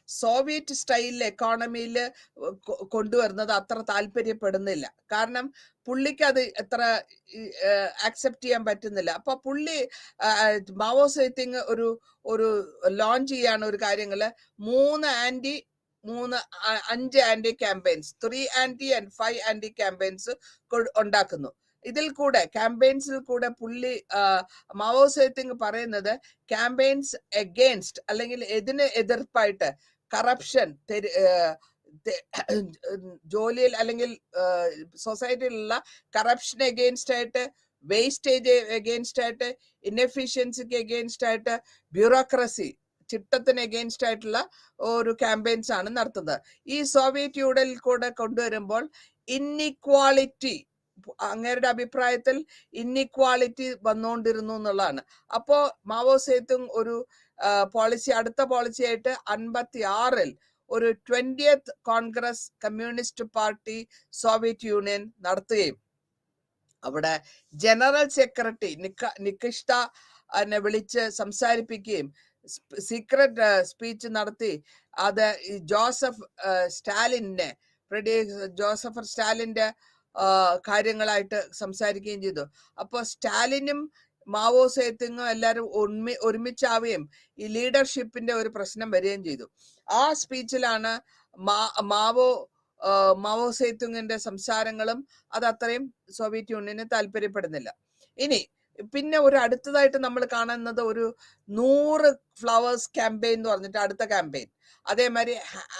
സോവിയറ്റ് സ്റ്റൈലിൽ എക്കോണമിയിൽ കൊണ്ടുവരുന്നത് അത്ര താല്പര്യപ്പെടുന്നില്ല. കാരണം പുള്ളിക്ക് അത് എത്ര ആക്സെപ്റ്റ് ചെയ്യാൻ പറ്റുന്നില്ല. അപ്പൊ മാവോ സേതുങ് ഒരു ലോഞ്ച് ചെയ്യാണ് ഒരു കാര്യങ്ങള് 5 anti campaigns, 3 anti and 5 anti campaigns ഉണ്ടാക്കുന്നു. ഇതിൽ കൂടെ ക്യാമ്പയിൻസിൽ കൂടെ മാവോ സേതുങ് പറയുന്നത് ക്യാമ്പയിൻസ് എഗെയിൻസ്റ്റ് അല്ലെങ്കിൽ എതിർപ്പായിട്ട് കറപ്ഷൻ, ജോലിയിൽ അല്ലെങ്കിൽ സൊസൈറ്റിയിലുള്ള കറപ്ഷൻ എഗെയിൻസ്റ്റ് ആയിട്ട്, വേസ്റ്റേജ് എഗെയിൻസ്റ്റ് ആയിട്ട്, ഇൻഎഫിഷ്യൻസിക്ക് എഗെയിൻസ്റ്റ് ആയിട്ട്, ബ്യൂറോക്രസി, ചിട്ടത്തിന് എഗെയിൻസ്റ്റ് ആയിട്ടുള്ള ഒരു ക്യാമ്പയിൻസ് ആണ് നടത്തുന്നത്. ഈ സോവിയറ്റ് യൂണിയനിൽ കൂടെ കൊണ്ടുവരുമ്പോൾ ഇൻഇക്വാളിറ്റി, അങ്ങേരുടെ അഭിപ്രായത്തിൽ ഇൻഇക്വാളിറ്റി വന്നുകൊണ്ടിരുന്നു എന്നുള്ളതാണ്. അപ്പോ മാവോ സേതുങ് ഒരു അടുത്ത പോളിസി ആയിട്ട് 1956 ഒരു 20th Congress communist party Soviet union നടത്തുകയും അവിടെ ജനറൽ സെക്രട്ടറി നിക്കിഷ്ട എന്നെ വിളിച്ച് സംസാരിപ്പിക്കുകയും സീക്രട്ട് സ്പീച്ച് നടത്തി അത് ജോസഫ് സ്റ്റാലിന്റെ കാര്യങ്ങളായിട്ട് സംസാരിക്കുകയും ചെയ്തു. അപ്പോൾ സ്റ്റാലിനും മാവോ സേതുങ്ങും എല്ലാവരും ഒരുമിച്ചാവുകയും ഈ ലീഡർഷിപ്പിന്റെ ഒരു പ്രശ്നം വരികയും ചെയ്തു. ആ സ്പീച്ചിലാണ് മാവോ സേതുങ്ങിന്റെ സംസാരങ്ങളും അത് അത്രയും സോവിയറ്റ് യൂണിയന് താല്പര്യപ്പെടുന്നില്ല. ഇനി പിന്നെ ഒരു അടുത്തതായിട്ട് നമ്മൾ കാണുന്നത് ഒരു 100 ഫ്ലവേഴ്സ് ക്യാമ്പയിൻ എന്ന് പറഞ്ഞിട്ട് അടുത്ത ക്യാമ്പയിൻ. അതേമാതിരി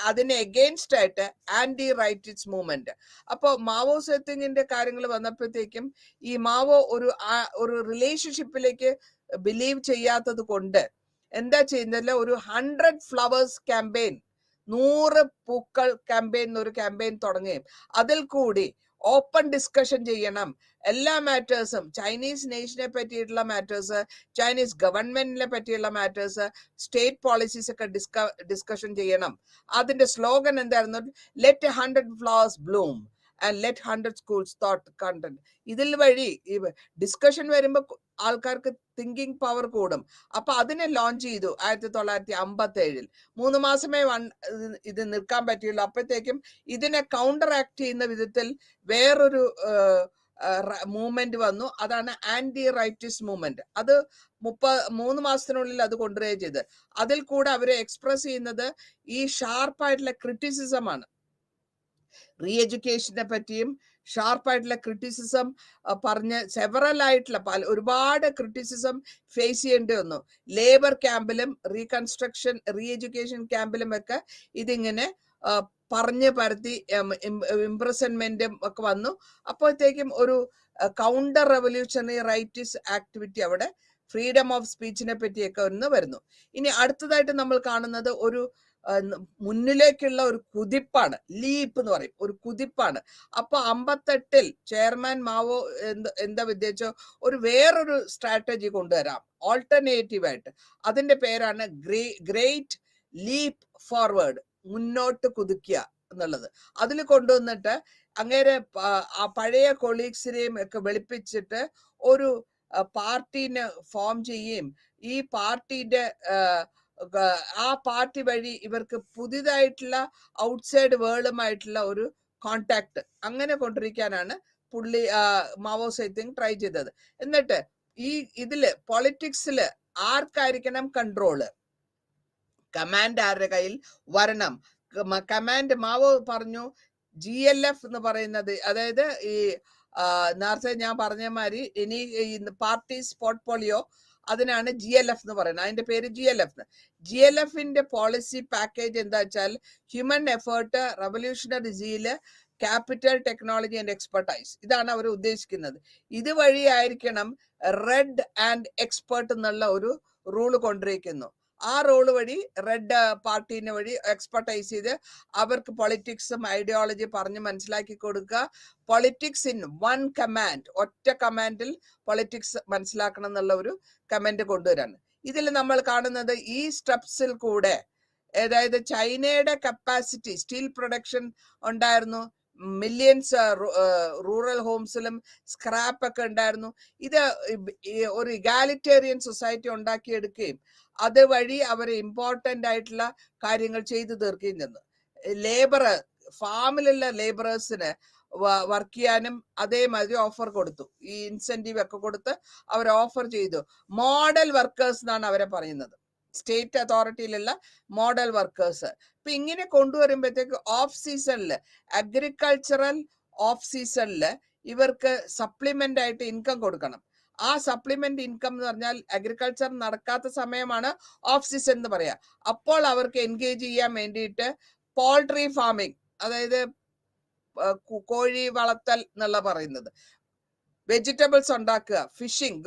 അതിന് എഗെയിൻസ്റ്റ് ആയിട്ട് ആന്റി റൈറ്റിസ്റ്റ് മൂവ്മെന്റ്. അപ്പോൾ മാവോ സേത്തുങ്ങിന്റെ കാര്യങ്ങൾ വന്നപ്പോഴത്തേക്കും ഈ മാവോ ഒരു റിലേഷൻഷിപ്പിലേക്ക് ബിലീവ് ചെയ്യാത്തത് കൊണ്ട് എന്താ ചെയ്യുന്നില്ല, ഒരു 100 ഫ്ലവേഴ്സ് ക്യാമ്പയിൻ, 100 പൂക്കൾ ക്യാമ്പയിൻ എന്നൊരു ക്യാമ്പയിൻ തുടങ്ങുകയും അതിൽ കൂടി ഓപ്പൺ ഡിസ്കഷൻ ചെയ്യണം. എല്ലാ മാറ്റേഴ്സും, ചൈനീസ് നേഷനെ പറ്റിയിട്ടുള്ള മാറ്റേഴ്സ്, ചൈനീസ് ഗവൺമെന്റിനെ പറ്റിയുള്ള മാറ്റേഴ്സ്, സ്റ്റേറ്റ് പോളിസീസ് ഒക്കെ ഡിസ്കഷൻ ചെയ്യണം. അതിന്റെ സ്ലോഗൻ എന്തായിരുന്നു? Let 100 flowers Bloom and let 100 schools thought content. ഇതിൽ വഴി ഈ ഡിസ്കഷൻ വരുമ്പോൾ ആൾക്കാർക്ക് തിങ്കിങ് പവർ കൂടും. അപ്പൊ അതിനെ ലോഞ്ച് ചെയ്തു 1957. 3 മാസമേ ഇത് നിൽക്കാൻ പറ്റിയുള്ളൂ. അപ്പോഴത്തേക്കും ഇതിനെ കൗണ്ടർ ആക്ട് ചെയ്യുന്ന വിധത്തിൽ വേറൊരു മൂവ്മെന്റ് വന്നു. അതാണ് ആന്റി റൈറ്റിസ്റ്റ് മൂവ്മെന്റ്. അത് 3 മാസത്തിനുള്ളിൽ അത് കൊണ്ടുവരികയും ചെയ്ത് അതിൽ കൂടെ അവരെ എക്സ്പ്രസ് ചെയ്യുന്നത് ഈ ഷാർപ്പായിട്ടുള്ള ക്രിറ്റിസിസം ആണ്. റീ എഡ്യൂക്കേഷനെ പറ്റിയും ഷാർപ്പായിട്ടുള്ള ക്രിറ്റിസിസം പറഞ്ഞ് സെവറൽ ആയിട്ടുള്ള ഒരുപാട് ക്രിറ്റിസിസം ഫേസ് ചെയ്യേണ്ടി വന്നു. ലേബർ ക്യാമ്പിലും റീകൺസ്ട്രക്ഷൻ റീ എഡ്യൂക്കേഷൻ ക്യാമ്പിലും ഒക്കെ ഇതിങ്ങനെ പറഞ്ഞ് പരത്തി ഇംപ്രസൺമെന്റും ഒക്കെ വന്നു. അപ്പോഴത്തേക്കും ഒരു കൗണ്ടർ റെവല്യൂഷണറി റൈറ്റിസ്റ്റ് ആക്ടിവിറ്റി അവിടെ ഫ്രീഡം ഓഫ് സ്പീച്ചിനെ പറ്റിയൊക്കെ ഒന്ന് വരുന്നു. ഇനി അടുത്തതായിട്ട് നമ്മൾ കാണുന്നത് ഒരു മുന്നിലേക്കുള്ള ഒരു കുതിപ്പാണ്. ലീപ്പ് എന്ന് പറയും, ഒരു കുതിപ്പാണ്. അപ്പൊ 58 ചെയർമാൻ മാവോ എന്താ വിദ്യച്ചോ ഒരു വേറൊരു സ്ട്രാറ്റജി കൊണ്ടുവരാം ഓൾട്ടർനേറ്റീവ് ആയിട്ട്. അതിന്റെ പേരാണ് ഗ്രേറ്റ് ലീപ്പ് ഫോർവേഡ്, മുന്നോട്ട് കുതിക്കുക എന്നുള്ളത്. അതിൽ കൊണ്ടുവന്നിട്ട് അങ്ങേരെ ആ പഴയ കൊളീഗ്സിനെയും ഒക്കെ വെളുപ്പിച്ചിട്ട് ഒരു പാർട്ടീനെ ഫോം ചെയ്യുകയും ഈ പാർട്ടിയുടെ ആ പാർട്ടി വഴി ഇവർക്ക് പുതിയതായിട്ടുള്ള ഔട്ട്സൈഡ് വേൾഡുമായിട്ടുള്ള ഒരു കോണ്ടാക്ട് അങ്ങനെ കൊണ്ടിരിക്കാനാണ് പുള്ളി മാവോ സേതുങ് ട്രൈ ചെയ്തത്. എന്നിട്ട് ഇതില് പൊളിറ്റിക്സില് ആർക്കായിരിക്കണം കൺട്രോള്, കമാൻഡ് ആരുടെ കയ്യിൽ വരണം. കമാൻഡ് മാവോ പറഞ്ഞു GLF എന്ന് പറയുന്നത്, അതായത് ഈ നേരത്തെ ഞാൻ പറഞ്ഞ മാതിരി ഇനി പാർട്ടീസ് പോർട്ട്ഫോളിയോ, അതിനാണ് GLF എന്ന് പറയുന്നത്. അതിന്റെ പേര് GLF. GLFിന്റെ പോളിസി പാക്കേജ് എന്താ വെച്ചാൽ human effort, revolutionary seal, capital, technology and expertise. ഇതാണ് അവർ ഉദ്ദേശിക്കുന്നത്. ഇതുവഴിയായിരിക്കണം റെഡ് ആൻഡ് എക്സ്പെർട്ട് എന്നുള്ള ഒരു റൂള് കൊണ്ടിരിക്കുന്നു. ആ റോള് വഴി റെഡ് പാർട്ടീനെ വഴി എക്സ്പെർട്ടൈസ് ചെയ്ത് അവർക്ക് പൊളിറ്റിക്സും ഐഡിയോളജി പറഞ്ഞ് മനസ്സിലാക്കി കൊടുക്കുക. പൊളിറ്റിക്സ് ഇൻ വൺ കമാൻഡ്, ഒറ്റ കമാൻഡിൽ പൊളിറ്റിക്സ് മനസ്സിലാക്കണം എന്നുള്ള ഒരു കമാൻഡ് കൊണ്ടുവരാണ്. ഇതിൽ നമ്മൾ കാണുന്നത് ഈ സ്റ്റെപ്സിൽ കൂടെ, അതായത് ചൈനയുടെ കപ്പാസിറ്റി സ്റ്റീൽ പ്രൊഡക്ഷൻ ഉണ്ടായിരുന്നു, മില്യൺസ് റൂറൽ ഹോംസിലും സ്ക്രാപ്പ് ഒക്കെ ഉണ്ടായിരുന്നു. ഇത് ഒരു ഇഗാലിറ്റേറിയൻ സൊസൈറ്റി ഉണ്ടാക്കിയെടുക്കുകയും അതുവഴി അവർ ഇമ്പോർട്ടൻ്റ് ആയിട്ടുള്ള കാര്യങ്ങൾ ചെയ്തു തീർക്കുകയും ചെയ്യുന്നു. ഫാമിലുള്ള ലേബറേഴ്സിന് വർക്ക് ചെയ്യാനും അതേമാതിരി ഓഫർ കൊടുത്തു. ഈ ഇൻസെന്റീവ് ഒക്കെ കൊടുത്ത് അവർ ഓഫർ ചെയ്തു. മോഡൽ വർക്കേഴ്സ് എന്നാണ് അവരെ പറയുന്നത്, സ്റ്റേറ്റ് അതോറിറ്റിയിലുള്ള മോഡൽ വർക്കേഴ്സ്. ഇപ്പൊ ഇങ്ങനെ കൊണ്ടുവരുമ്പോഴത്തേക്ക് ഓഫ് സീസണില്, അഗ്രികൾച്ചറൽ ഓഫ് സീസണില് ഇവർക്ക് സപ്ലിമെന്റ് ആയിട്ട് ഇൻകം കൊടുക്കണം. ആ സപ്ലിമെന്റ് ഇൻകം എന്ന് പറഞ്ഞാൽ അഗ്രികൾച്ചർ നടക്കാത്ത സമയമാണ് ഓഫ് സീസൺ എന്ന് പറയാ. അപ്പോൾ അവർക്ക് എൻഗേജ് ചെയ്യാൻ വേണ്ടിയിട്ട് പോൾട്രി ഫാമിംഗ്, അതായത് കോഴി വളർത്തൽ എന്നുള്ള പറയുന്നത്, വെജിറ്റബിൾസ് ഉണ്ടാക്കുക, ഫിഷിംഗ്,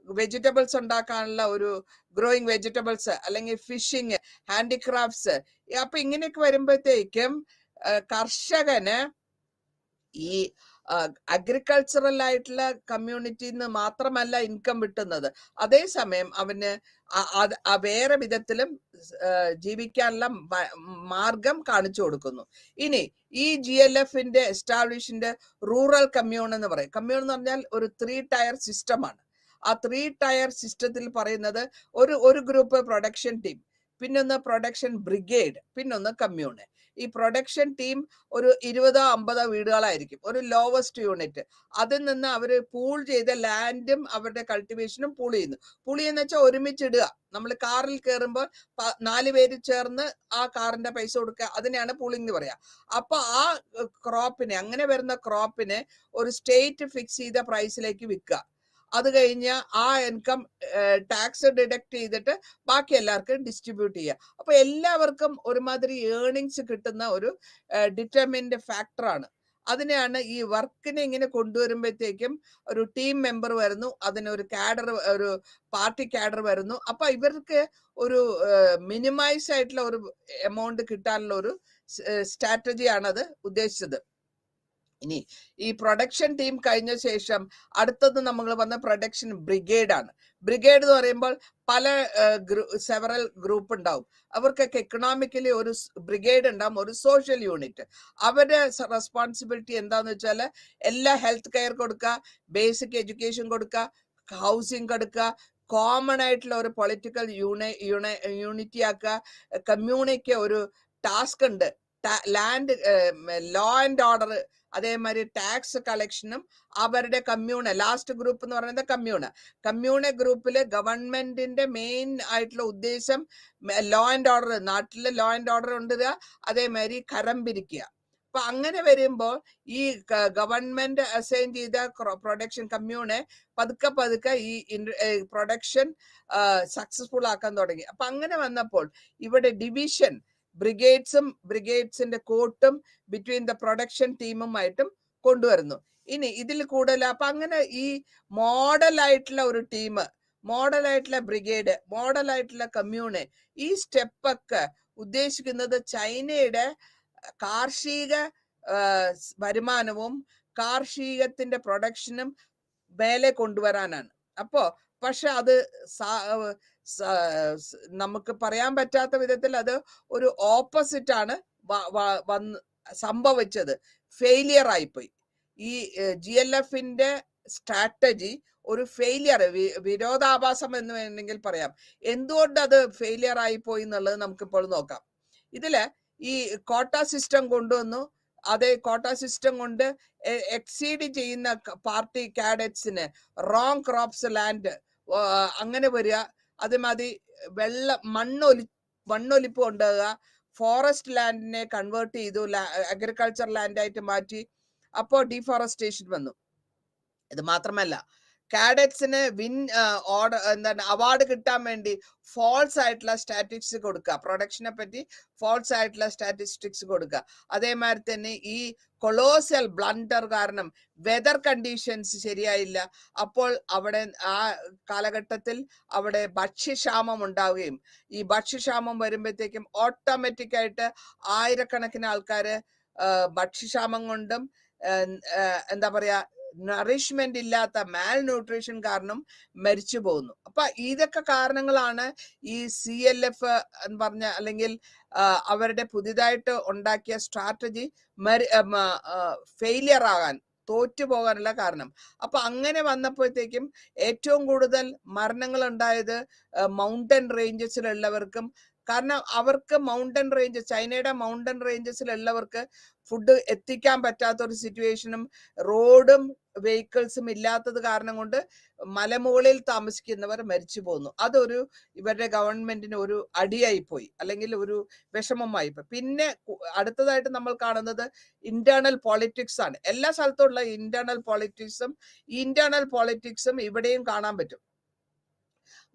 വെജിറ്റബിൾസ് ഉണ്ടാക്കാനുള്ള ഒരു ഗ്രോയിങ് വെജിറ്റബിൾസ്, അല്ലെങ്കിൽ ഫിഷിങ്, ഹാൻഡിക്രാഫ്റ്റ്സ്. അപ്പൊ ഇങ്ങനെയൊക്കെ വരുമ്പോഴത്തേക്കും കർഷകന് ഈ അഗ്രികൾച്ചറൽ ആയിട്ടുള്ള കമ്മ്യൂണിറ്റിന്ന് മാത്രമല്ല ഇൻകം കിട്ടുന്നത്, അതേസമയം അവന് വേറെ വിധത്തിലും ജീവിക്കാനുള്ള മാർഗം കാണിച്ചു കൊടുക്കുന്നു. ഇനി ഈ GLFിന്റെ എസ്റ്റാബ്ലിഷിന്റെ റൂറൽ കമ്മ്യൂൺ എന്ന് പറയും. കമ്മ്യൂൺ എന്ന് പറഞ്ഞാൽ ഒരു 3 ടയർ സിസ്റ്റമാണ്. ആ 3 ടയർ സിസ്റ്റത്തിൽ പറയുന്നത് ഒരു ഗ്രൂപ്പ് പ്രൊഡക്ഷൻ ടീം, പിന്നൊന്ന് പ്രൊഡക്ഷൻ ബ്രിഗേഡ്, പിന്നൊന്ന് കമ്മ്യൂണ്. ഈ പ്രൊഡക്ഷൻ ടീം ഒരു 20-50 വീടുകളായിരിക്കും, ഒരു ലോവസ്റ്റ് യൂണിറ്റ്. അതിൽ നിന്ന് അവർ പൂൾ ചെയ്ത ലാൻഡും അവരുടെ കൾട്ടിവേഷനും പൂൾ ചെയ്യുന്നു. പൂൾ ചെയ്യുന്ന വെച്ചാൽ ഒരുമിച്ചിടുക. നമ്മൾ കാറിൽ കയറുമ്പോൾ 4 പേര് ചേർന്ന് ആ കാറിന്റെ പൈസ കൊടുക്കുക, അതിനെയാണ് പൂളിംഗ് എന്ന് പറയാ. അപ്പൊ ആ ക്രോപ്പിനെ, അങ്ങനെ വരുന്ന ക്രോപ്പിനെ ഒരു സ്റ്റേറ്റ് ഫിക്സ് ചെയ്ത പ്രൈസിലേക്ക് വിൽക്കുക. അത് കഴിഞ്ഞ് ആ ഇൻകം ടാക്സ് ഡിഡക്ട് ചെയ്തിട്ട് ബാക്കി എല്ലാവർക്കും ഡിസ്ട്രിബ്യൂട്ട് ചെയ്യുക. അപ്പൊ എല്ലാവർക്കും ഒരുമാതിരി ഏർണിങ്സ് കിട്ടുന്ന ഒരു ഡിറ്റർമിൻഡ് ഫാക്ടറാണ്. അതിനെയാണ് ഈ വർക്കിനെ ഇങ്ങനെ കൊണ്ടുവരുമ്പോഴത്തേക്കും ഒരു ടീം മെമ്പർ വരുന്നു, അതിനൊരു കാഡർ, ഒരു പാർട്ടി കാഡർ വരുന്നു. അപ്പൊ ഇവർക്ക് ഒരു മിനിമൈസ് ആയിട്ടുള്ള ഒരു എമൗണ്ട് കിട്ടാനുള്ള ഒരു സ്ട്രാറ്റജിയാണ് അത് ഉദ്ദേശിച്ചത്. ഇനി ഈ പ്രൊഡക്ഷൻ ടീം കഴിഞ്ഞ ശേഷം അടുത്തത് നമ്മൾ വന്ന പ്രൊഡക്ഷൻ ബ്രിഗേഡ് ആണ്. ബ്രിഗേഡ് എന്ന് പറയുമ്പോൾ പല സെവറൽ ഗ്രൂപ്പ് ഉണ്ടാവും. അവർക്കൊക്കെ എക്കണോമിക്കലി ഒരു ബ്രിഗേഡ് ഉണ്ടാവും, ഒരു സോഷ്യൽ യൂണിറ്റ്. അവരുടെ റെസ്പോൺസിബിലിറ്റി എന്താന്ന് വെച്ചാൽ എല്ലാ ഹെൽത്ത് കെയർ കൊടുക്കുക, ബേസിക് എഡ്യൂക്കേഷൻ കൊടുക്കുക, ഹൗസിംഗ് കൊടുക്കുക, കോമൺ ആയിട്ടുള്ള ഒരു പൊളിറ്റിക്കൽ യൂണിറ്റി ആക്കുക, കമ്മ്യൂണിക്ക് ഒരു ടാസ്ക് ഉണ്ട്, ലാൻഡ് ലോ ആൻഡ് ഓർഡർ, അതേമാതിരി ടാക്സ് കളക്ഷനും അവരുടെ കമ്മ്യൂണ്. ലാസ്റ്റ് ഗ്രൂപ്പ് എന്ന് പറയുന്നത് കമ്മ്യൂണ് ഗ്രൂപ്പില് ഗവൺമെന്റിന്റെ മെയിൻ ആയിട്ടുള്ള ഉദ്ദേശം ലോ ആൻഡ് ഓർഡർ, നാട്ടില് ലോ ആൻഡ് ഓർഡർ കൊണ്ടുവരിക, അതേമാതിരി കരം പിരിക്കുക. അപ്പൊ അങ്ങനെ വരുമ്പോൾ ഈ ഗവൺമെന്റ് അസൈൻ ചെയ്ത പ്രൊഡക്ഷൻ കമ്മ്യൂണെ പതുക്കെ ഈ പ്രൊഡക്ഷൻ സക്സസ്ഫുൾ ആക്കാൻ തുടങ്ങി. അപ്പൊ അങ്ങനെ വന്നപ്പോൾ ഇവിടെ ഡിവിഷൻ ബ്രിഗേഡ്സിന്റെ കോട്ടും ബിറ്റ്വീൻ ദ പ്രൊഡക്ഷൻ ടീമുമായിട്ടും കൊണ്ടുവരുന്നു. ഇനി ഇതിൽ കൂടുതൽ അപ്പൊ അങ്ങനെ ഈ മോഡലായിട്ടുള്ള ഒരു ടീം, മോഡലായിട്ടുള്ള ബ്രിഗേഡ്, മോഡലായിട്ടുള്ള കമ്മ്യൂണ്, ഈ സ്റ്റെപ്പൊക്കെ ഉദ്ദേശിക്കുന്നത് ചൈനയുടെ കാർഷിക വരുമാനവും കാർഷികത്തിന്റെ പ്രൊഡക്ഷനും മേലെ കൊണ്ടുവരാനാണ്. അപ്പോ പക്ഷെ അത് നമുക്ക് പറയാൻ പറ്റാത്ത വിധത്തിൽ അത് ഒരു ഓപ്പോസിറ്റ് ആണ് സംഭവിച്ചത്. ഫെയിലിയർ ആയിപ്പോയി. ഈ GLFന്റെ സ്ട്രാറ്റജി ഒരു ഫെയിലിയർ, വിരോധാഭാസം എന്ന് വേണമെങ്കിൽ പറയാം. എന്തുകൊണ്ട് അത് ഫെയിലിയർ ആയിപ്പോയി എന്നുള്ളത് നമുക്കിപ്പോൾ നോക്കാം. ഇതില് ഈ കോട്ട സിസ്റ്റം കൊണ്ടുവന്നു. അതേ കോട്ട സിസ്റ്റം കൊണ്ട് എക്സീഡ് ചെയ്യുന്ന പാർട്ടി കാഡറ്റ്സിന് റോങ് ക്രോപ്സ് ലാൻഡ് അങ്ങനെ വരിക. അതുമാതിരി മണ്ണൊലിപ്പ് ഉണ്ടാകുക, ഫോറസ്റ്റ് ലാൻഡിനെ കൺവേർട്ട് ചെയ്തു, അഗ്രികൾച്ചർ ലാൻഡായിട്ട് മാറ്റി. അപ്പോൾ ഡീഫോറസ്റ്റേഷൻ വന്നു. ഇത് മാത്രമല്ല, കാഡറ്റ്സിന് അവാർഡ് കിട്ടാൻ വേണ്ടി ഫോൾസ് ആയിട്ടുള്ള സ്റ്റാറ്റിസ്റ്റിക്സ് കൊടുക്കുക, പ്രൊഡക്ഷനെ പറ്റി ഫോൾസ് ആയിട്ടുള്ള സ്റ്റാറ്റിസ്റ്റിക്സ് കൊടുക്കുക. അതേമാതിരി തന്നെ ഈ കൊളോസൽ ബ്ലണ്ടർ കാരണം വെതർ കണ്ടീഷൻസ് ശരിയായില്ല. അപ്പോൾ അവിടെ ആ കാലഘട്ടത്തിൽ അവിടെ ഭക്ഷ്യക്ഷാമം ഉണ്ടാവുകയും, ഈ ഭക്ഷ്യക്ഷാമം വരുമ്പോഴത്തേക്കും ഓട്ടോമാറ്റിക് ആയിട്ട് ആയിരക്കണക്കിന് ആൾക്കാര് ഭക്ഷ്യക്ഷാമം കൊണ്ടും എന്താ പറയാ നറിഷ്മെന്റ് ഇല്ലാത്ത മാൽ ന്യൂട്രീഷൻ കാരണം മരിച്ചു പോകുന്നു. അപ്പൊ ഇതൊക്കെ കാരണങ്ങളാണ് ഈ CLF എന്ന് പറഞ്ഞ അല്ലെങ്കിൽ അവരുടെ പുതിയതായിട്ട് ഉണ്ടാക്കിയ സ്ട്രാറ്റജി ഫെയിലിയർ ആകാൻ, തോറ്റുപോകാനുള്ള കാരണം. അപ്പൊ അങ്ങനെ വന്നപ്പോഴത്തേക്കും ഏറ്റവും കൂടുതൽ മരണങ്ങൾ ഉണ്ടായത് മൗണ്ടൻ റേഞ്ചസിലുള്ളവർക്കും. കാരണം അവർക്ക് മൗണ്ടൻ റേഞ്ച്, ചൈനയുടെ മൗണ്ടൻ റേഞ്ചസിലുള്ളവർക്ക് ഫുഡ് എത്തിക്കാൻ പറ്റാത്ത ഒരു സിറ്റുവേഷനും റോഡും വെഹിക്കിൾസും ഇല്ലാത്തത് കാരണം കൊണ്ട് മലമുകളിൽ താമസിക്കുന്നവർ മരിച്ചു പോകുന്നു. അതൊരു ഇവരുടെ ഗവൺമെന്റിന് ഒരു അടിയായി പോയി, അല്ലെങ്കിൽ ഒരു വിഷമമായി പോയി. പിന്നെ അടുത്തതായിട്ട് നമ്മൾ കാണുന്നത് ഇന്റേണൽ പോളിറ്റിക്സ് ആണ്. എല്ലാ സ്ഥലത്തുള്ള ഇന്റേണൽ പോളിറ്റിക്സും ഇവിടെയും കാണാൻ പറ്റും.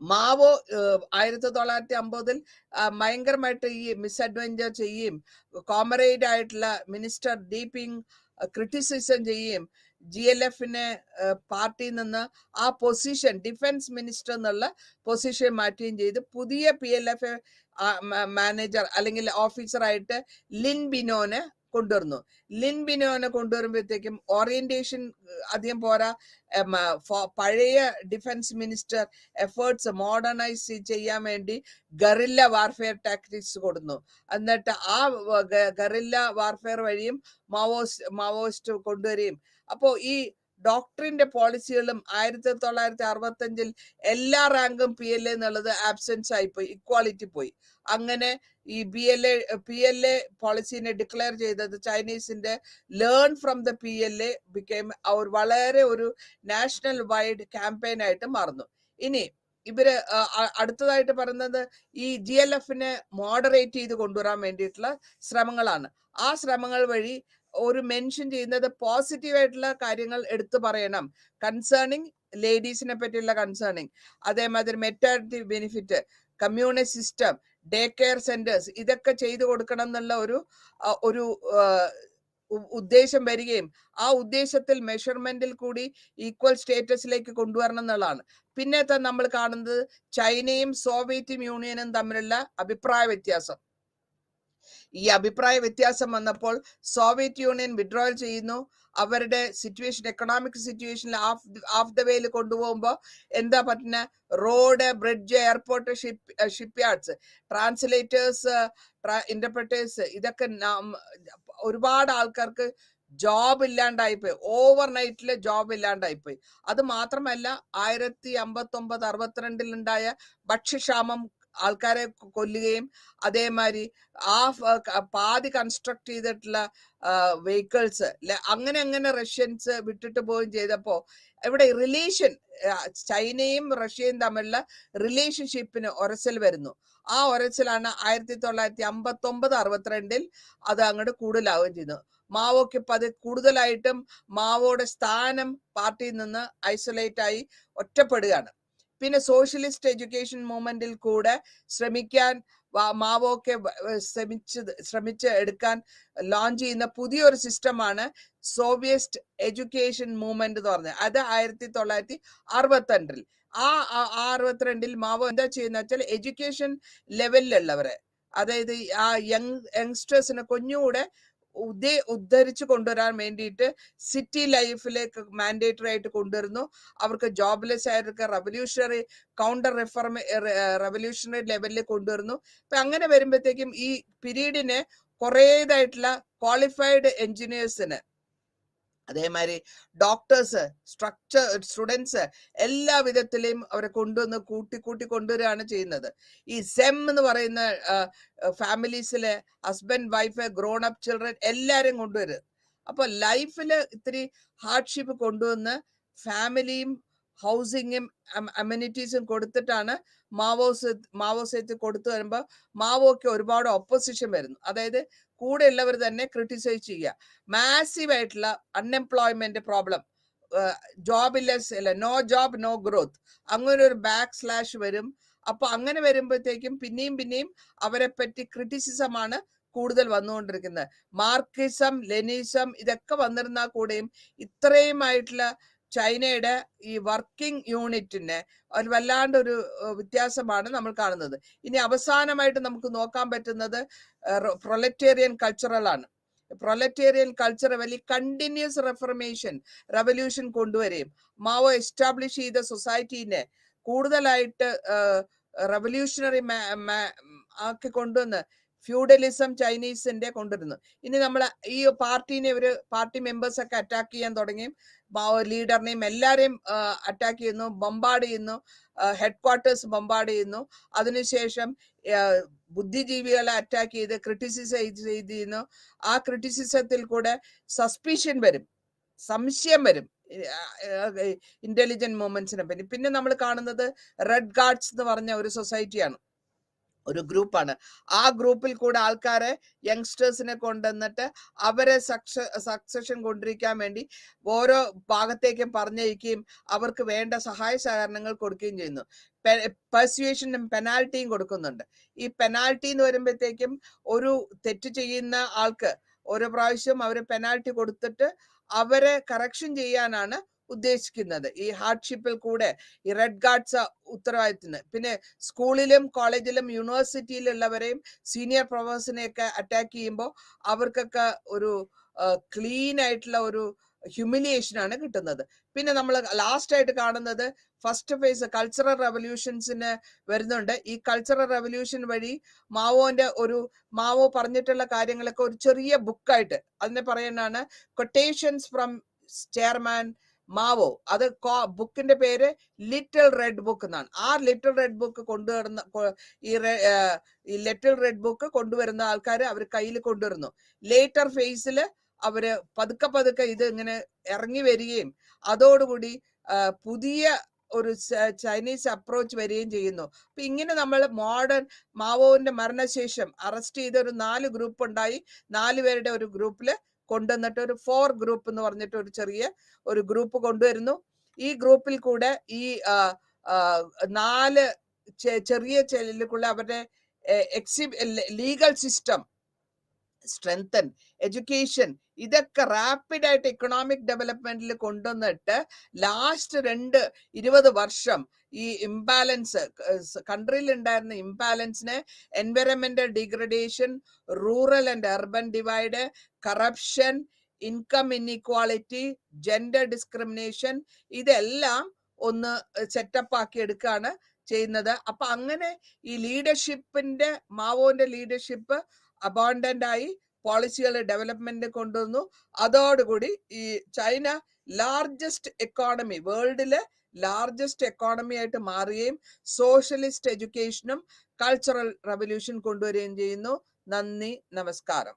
മാവോ 1950 ഭയങ്കരമായിട്ട് ഈ മിസ്അഡ്വെഞ്ചർ ചെയ്യുകയും കോമറേഡ് ആയിട്ടുള്ള മിനിസ്റ്റർ ഡീപിങ് ക്രിറ്റിസിസം ചെയ്യുകയും GLFനെ പാർട്ടിയിൽ നിന്ന് ആ പൊസിഷൻ, ഡിഫൻസ് മിനിസ്റ്റർ എന്നുള്ള പൊസിഷൻ മാറ്റുകയും ചെയ്ത് പുതിയ PLF മാനേജർ അല്ലെങ്കിൽ ഓഫീസറായിട്ട് ലിൻ ബിനോനെ കൊണ്ടുവരുന്നു. ലിൻ ബിനോനെ കൊണ്ടുവരുമ്പോഴത്തേക്കും ഓറിയന്റേഷൻ അധികം പോരാ. പഴയ ഡിഫൻസ് മിനിസ്റ്റർ എഫേർട്സ് മോഡേണൈസ് ചെയ്യാൻ വേണ്ടി ഗറില്ല വാർഫെയർ ടാക്ടിക്സ് കൊടുക്കുന്നു. എന്നിട്ട് ആ ഗറില്ല വാർഫെയർ വഴിയും മാവോയിസ്റ്റ് കൊണ്ടുവരികയും. അപ്പോ ഈ ഡോക്ടറിന്റെ പോളിസികളും 1965 എല്ലാ റാങ്കും PLA എന്നുള്ളത് ആബ്സെൻസ് ആയിപ്പോയി, ഇക്വാലിറ്റി പോയി. അങ്ങനെ ഈ PLA പോളിസിനെ ഡിക്ലെയർ ചെയ്തത് ചൈനീസിന്റെ learn from the PLA became വളരെ ഒരു നാഷണൽ വൈഡ് ക്യാമ്പയിൻ ആയിട്ട് മാറുന്നു. ഇനി ഇവര് അടുത്തതായിട്ട് പറയുന്നത് ഈ GLFനെ മോഡറേറ്റ് ചെയ്ത് കൊണ്ടുവരാൻ വേണ്ടിയിട്ടുള്ള ശ്രമങ്ങളാണ്. ആ ശ്രമങ്ങൾ വഴി ഒരു മെൻഷൻ ചെയ്യുന്നത് പോസിറ്റീവ് ആയിട്ടുള്ള കാര്യങ്ങൾ എടുത്തു പറയണം. കൺസേണിങ് ലേഡീസിനെ പറ്റിയുള്ള കൺസേണിങ്, അതേമാതിരി maternity benefit, communist system, day care centres, ഇതൊക്കെ ചെയ്തു കൊടുക്കണം എന്നുള്ള ഒരു ഉദ്ദേശം വരികയും ആ ഉദ്ദേശത്തിൽ മെഷർമെന്റിൽ കൂടി ഈക്വൽ സ്റ്റേറ്റസിലേക്ക് കൊണ്ടുവരണം എന്നുള്ളതാണ്. പിന്നത്തെ നമ്മൾ കാണുന്നത് ചൈനയും സോവിയറ്റ് യൂണിയനും തമ്മിലുള്ള അഭിപ്രായ വ്യത്യാസം. ഈ അഭിപ്രായ വ്യത്യാസം വന്നപ്പോൾ സോവിയറ്റ് യൂണിയൻ വിഡ്രോയൽ ചെയ്യുന്നു. അവരുടെ സിറ്റുവേഷൻ, എക്കണോമിക് സിറ്റുവേഷനിൽ ഹാഫ് ദ വേയിൽ കൊണ്ടുപോകുമ്പോൾ എന്താ പറ്റുന്ന, road, bridge, airport, ship yards, translators, interpreters, ഇതൊക്കെ ഒരുപാട് ആൾക്കാർക്ക് ജോബ് ഇല്ലാണ്ടായിപ്പോയി. ഓവർനൈറ്റില് ജോബ് ഇല്ലാണ്ടായിപ്പോയി. അത് മാത്രമല്ല 1959-62 ഉണ്ടായ ഭക്ഷ്യക്ഷാമം ആൾക്കാരെ കൊല്ലുകയും അതേമാതിരി പാതി കൺസ്ട്രക്ട് ചെയ്തിട്ടുള്ള വെഹിക്കിൾസ് അങ്ങനെ റഷ്യൻസ് വിട്ടിട്ട് പോവുകയും ചെയ്തപ്പോ ഇവിടെ റിലേഷൻ, ചൈനയും റഷ്യയും തമ്മിലുള്ള റിലേഷൻഷിപ്പിന് ഒരസൽ വരുന്നു. ആ ഒരസലാണ് 1959-62 അത് അങ്ങോട്ട് കൂടുതലാവുകയും ചെയ്യുന്നു. മാവോക്ക് കൂടുതലായിട്ടും മാവോയുടെ സ്ഥാനം പാർട്ടിയിൽ നിന്ന് ഐസൊലേറ്റ് ആയി ഒറ്റപ്പെടുകയാണ്. പിന്നെ സോഷ്യലിസ്റ്റ് എഡ്യൂക്കേഷൻ മൂവ്മെന്റിൽ കൂടെ ശ്രമിക്കാൻ മാവോക്കെ ശ്രമിച്ച് എടുക്കാൻ ലോഞ്ച് ചെയ്യുന്ന പുതിയൊരു സിസ്റ്റമാണ് സോവിയറ്റ് എഡ്യൂക്കേഷൻ മൂവ്മെന്റ് എന്ന് പറഞ്ഞത്. അത് 1962 ആ 62 മാവോ എന്താ ചെയ്യുന്ന വെച്ചാൽ എഡ്യൂക്കേഷൻ ലെവലിലുള്ളവരെ, അതായത് ആ യങ്സ്റ്റേഴ്സിനെ കുഞ്ഞുകൂടെ ഉദ്ധരിച്ചു കൊണ്ടുവരാൻ വേണ്ടിയിട്ട് സിറ്റി ലൈഫിലേക്ക് മാൻഡേറ്ററി ആയിട്ട് കൊണ്ടുവരുന്നു. അവർക്ക് ജോബ്ലെസ് ആയിട്ട് റവല്യൂഷണറി കൗണ്ടർ റവല്യൂഷണറി ലെവലിൽ കൊണ്ടുവരുന്നു. അപ്പൊ അങ്ങനെ വരുമ്പോഴത്തേക്കും ഈ പീരീഡിന് കുറേതായിട്ടുള്ള ക്വാളിഫൈഡ് എഞ്ചിനീയേഴ്സിന്, അതേമാതിരി ഡോക്ടേഴ്സ്, സ്റ്റുഡൻസ്, എല്ലാ വിധത്തിലെയും അവരെ കൊണ്ടുവന്ന് കൂട്ടി കൊണ്ടുവരികയാണ് ചെയ്യുന്നത്. ഈ സെം എന്ന് പറയുന്ന ഫാമിലീസിലെ husband, wife, grown up children എല്ലാരും കൊണ്ടുവരും. അപ്പൊ ലൈഫില് ഇത്തിരി ഹാർഡ്ഷിപ്പ് കൊണ്ടുവന്ന് ഫാമിലിയും ഹൗസിങ്ങും അമ്യൂണിറ്റീസും കൊടുത്തിട്ടാണ് മാവോസേത്ത് കൊടുത്തു വരുമ്പോൾ മാവോക്ക് ഒരുപാട് ഓപ്പോസിഷൻ വരുന്നു. അതായത് കൂടെ ഉള്ളവർ തന്നെ ക്രിട്ടിസൈസ് ചെയ്യുക. മാസീവ് ആയിട്ടുള്ള അൺഎംപ്ലോയ്മെന്റ് പ്രോബ്ലം, ജോബിലെസ് അല്ല, നോ ജോബ് നോ ഗ്രോത്ത്, അങ്ങനെ ഒരു ബാക്ക് സ്ലാഷ് വരും. അപ്പൊ അങ്ങനെ വരുമ്പോഴത്തേക്കും പിന്നെയും അവരെ പറ്റി ക്രിറ്റിസിസമാണ് കൂടുതൽ വന്നുകൊണ്ടിരിക്കുന്നത്. മാർക്സിസം, ലെനിസം ഇതൊക്കെ വന്നിരുന്നാൽ കൂടെയും ഇത്രയുമായിട്ടുള്ള ചൈനയുടെ ഈ വർക്കിംഗ് യൂണിറ്റിന് ഒരു വല്ലാണ്ടൊരു വ്യത്യാസമാണ് നമ്മൾ കാണുന്നത്. ഇനി അവസാനമായിട്ട് നമുക്ക് നോക്കാൻ പറ്റുന്നത് പ്രൊലറ്റേറിയൻ കൾച്ചറലാണ്. പ്രൊലറ്റേറിയൻ കൾച്ചർ വലിയ കണ്ടിന്യൂസ് റെവല്യൂഷൻ കൊണ്ടുവരികയും മാവോ എസ്റ്റാബ്ലിഷ് ചെയ്ത സൊസൈറ്റീനെ കൂടുതലായിട്ട് റെവല്യൂഷണറി ആക്കി കൊണ്ടുവന്ന് ഫ്യൂഡലിസം ചൈനീസിന്റെ കൊണ്ടുവരുന്നു. ഇനി നമ്മൾ ഈ പാർട്ടി മെമ്പേഴ്സ് ഒക്കെ അറ്റാക്ക് ചെയ്യാൻ തുടങ്ങി. ലീഡറിനെയും എല്ലാരെയും അറ്റാക്ക് ചെയ്യുന്നു, ബംബാർഡ് ചെയ്യുന്നു, ഹെഡ് ക്വാർട്ടേഴ്സ് ബംബാർഡ് ചെയ്യുന്നു. അതിനുശേഷം ബുദ്ധിജീവികളെ അറ്റാക്ക് ചെയ്ത് ക്രിറ്റിസൈസ് ചെയ്യുന്നു. ആ ക്രിറ്റിസിസത്തിൽ കൂടെ സസ്പീഷൻ വരും, സംശയം വരും ഇന്റലിജന്റ് മൂവ്മെന്റ്സിനെ പറ്റി. പിന്നെ നമ്മൾ കാണുന്നത് റെഡ് ഗാർഡ്സ് എന്ന് പറഞ്ഞ ഒരു സൊസൈറ്റിയാണ്, ഒരു ഗ്രൂപ്പാണ്. ആ ഗ്രൂപ്പിൽ കൂടെ ആൾക്കാരെ, യങ്സ്റ്റേഴ്സിനെ കൊണ്ടുവന്നിട്ട് അവരെ സക്സഷൻ കൊണ്ടിരിക്കാൻ വേണ്ടി ഓരോ ഭാഗത്തേക്കും പറഞ്ഞയക്കുകയും അവർക്ക് വേണ്ട സഹായ സഹകരണങ്ങൾ കൊടുക്കുകയും ചെയ്യുന്നു. പെർസ്യൂഷനും പെനാൽറ്റിയും കൊടുക്കുന്നുണ്ട്. ഈ പെനാൽറ്റി എന്ന് വരുമ്പോഴത്തേക്കും ഒരു തെറ്റ് ചെയ്യുന്ന ആൾക്ക് ഓരോ പ്രാവശ്യം അവര് പെനാൽറ്റി കൊടുത്തിട്ട് അവരെ കറക്ഷൻ ചെയ്യാനാണ് ഉദ്ദേശിക്കുന്നത്. ഈ ഹാർഡ്ഷിപ്പിൽ കൂടെ ഈ റെഡ് ഗാർഡ്സ് ഉത്തരവാദിത്തത്തിന്. പിന്നെ സ്കൂളിലും കോളേജിലും യൂണിവേഴ്സിറ്റിയിലുള്ളവരെയും സീനിയർ പ്രൊഫസറിനെയൊക്കെ അറ്റാക്ക് ചെയ്യുമ്പോൾ അവർക്കൊക്കെ ഒരു ക്ലീൻ ആയിട്ടുള്ള ഒരു ഹ്യൂമിലിയേഷൻ ആണ് കിട്ടുന്നത്. പിന്നെ നമ്മൾ ലാസ്റ്റ് ആയിട്ട് കാണുന്നത് ഫസ്റ്റ് ഫേസ് കൾച്ചറൽ റെവല്യൂഷൻസിന് വരുന്നുണ്ട്. ഈ കൾച്ചറൽ റെവല്യൂഷൻ വഴി മാവോ പറഞ്ഞിട്ടുള്ള കാര്യങ്ങളൊക്കെ ഒരു ചെറിയ ബുക്കായിട്ട് അതിനെ പറയുന്നതാണ് കൊട്ടേഷൻസ് ഫ്രം ചെയർമാൻ മാവോ. അത് ബുക്കിന്റെ പേര് ലിറ്റിൽ റെഡ് ബുക്ക് എന്നാണ്. ആ ലിറ്റിൽ റെഡ് ബുക്ക് ഈ ലിറ്റിൽ റെഡ് ബുക്ക് കൊണ്ടുവരുന്ന ആൾക്കാർ അവർ കയ്യിൽ കൊണ്ടുവരുന്നു. ലേറ്റർ ഫേസിൽ അവര് പതുക്കെ ഇത് ഇങ്ങനെ ഇറങ്ങി വരികയും അതോടുകൂടി പുതിയ ഒരു ചൈനീസ് അപ്രോച്ച് വരികയും ചെയ്യുന്നു. അപ്പൊ ഇങ്ങനെ നമ്മൾ മോഡേൺ മാവോന്റെ മരണശേഷം അറസ്റ്റ് ചെയ്ത ഒരു 4 ഗ്രൂപ്പ് ഉണ്ടായി. 4 പേരുടെ ഒരു ഗ്രൂപ്പില് കൊണ്ടുവന്നിട്ട് ഒരു 4 ഗ്രൂപ്പ് എന്ന് പറഞ്ഞിട്ട് ഒരു ചെറിയ ഒരു ഗ്രൂപ്പ് കൊണ്ടുവരുന്നു. ഈ ഗ്രൂപ്പിൽ കൂടെ ഈ 4 ചെറിയ ചെല്ലുകളുള്ള അവരുടെ ലീഗൽ സിസ്റ്റം സ്ട്രെങ്തൻ, എഡ്യൂക്കേഷൻ, ഇതൊക്കെ റാപ്പിഡായിട്ട് എക്കണോമിക് ഡെവലപ്മെന്റിൽ കൊണ്ടുവന്നിട്ട് ലാസ്റ്റ് 20 വർഷം ഈ ഇംബാലൻസ് കൺട്രിയിൽ ഉണ്ടായിരുന്ന ഇംബാലൻസിനെ environmental degradation, rural and urban divide, corruption, income inequality, gender discrimination, ഇതെല്ലാം ഒന്ന് സെറ്റപ്പ് ആക്കി എടുക്കുകയാണ് ചെയ്യുന്നത്. അപ്പൊ അങ്ങനെ ഈ ലീഡർഷിപ്പിന്റെ മാവോന്റെ ലീഡർഷിപ്പ് അബോണ്ടന്റ് ആയി പോളിസികൾ ഡെവലപ്മെന്റ് കൊണ്ടുവന്നു. അതോടുകൂടി ഈ ചൈന ലാർജസ്റ്റ് എക്കോണമി, വേൾഡിലെ ലാർജസ്റ്റ് എക്കോണമി ആയിട്ട് മാറുകയും സോഷ്യലിസ്റ്റ് എഡ്യൂക്കേഷനും കൾച്ചറൽ റവല്യൂഷൻ കൊണ്ടുവരികയും ചെയ്യുന്നു. നന്ദി, നമസ്കാരം.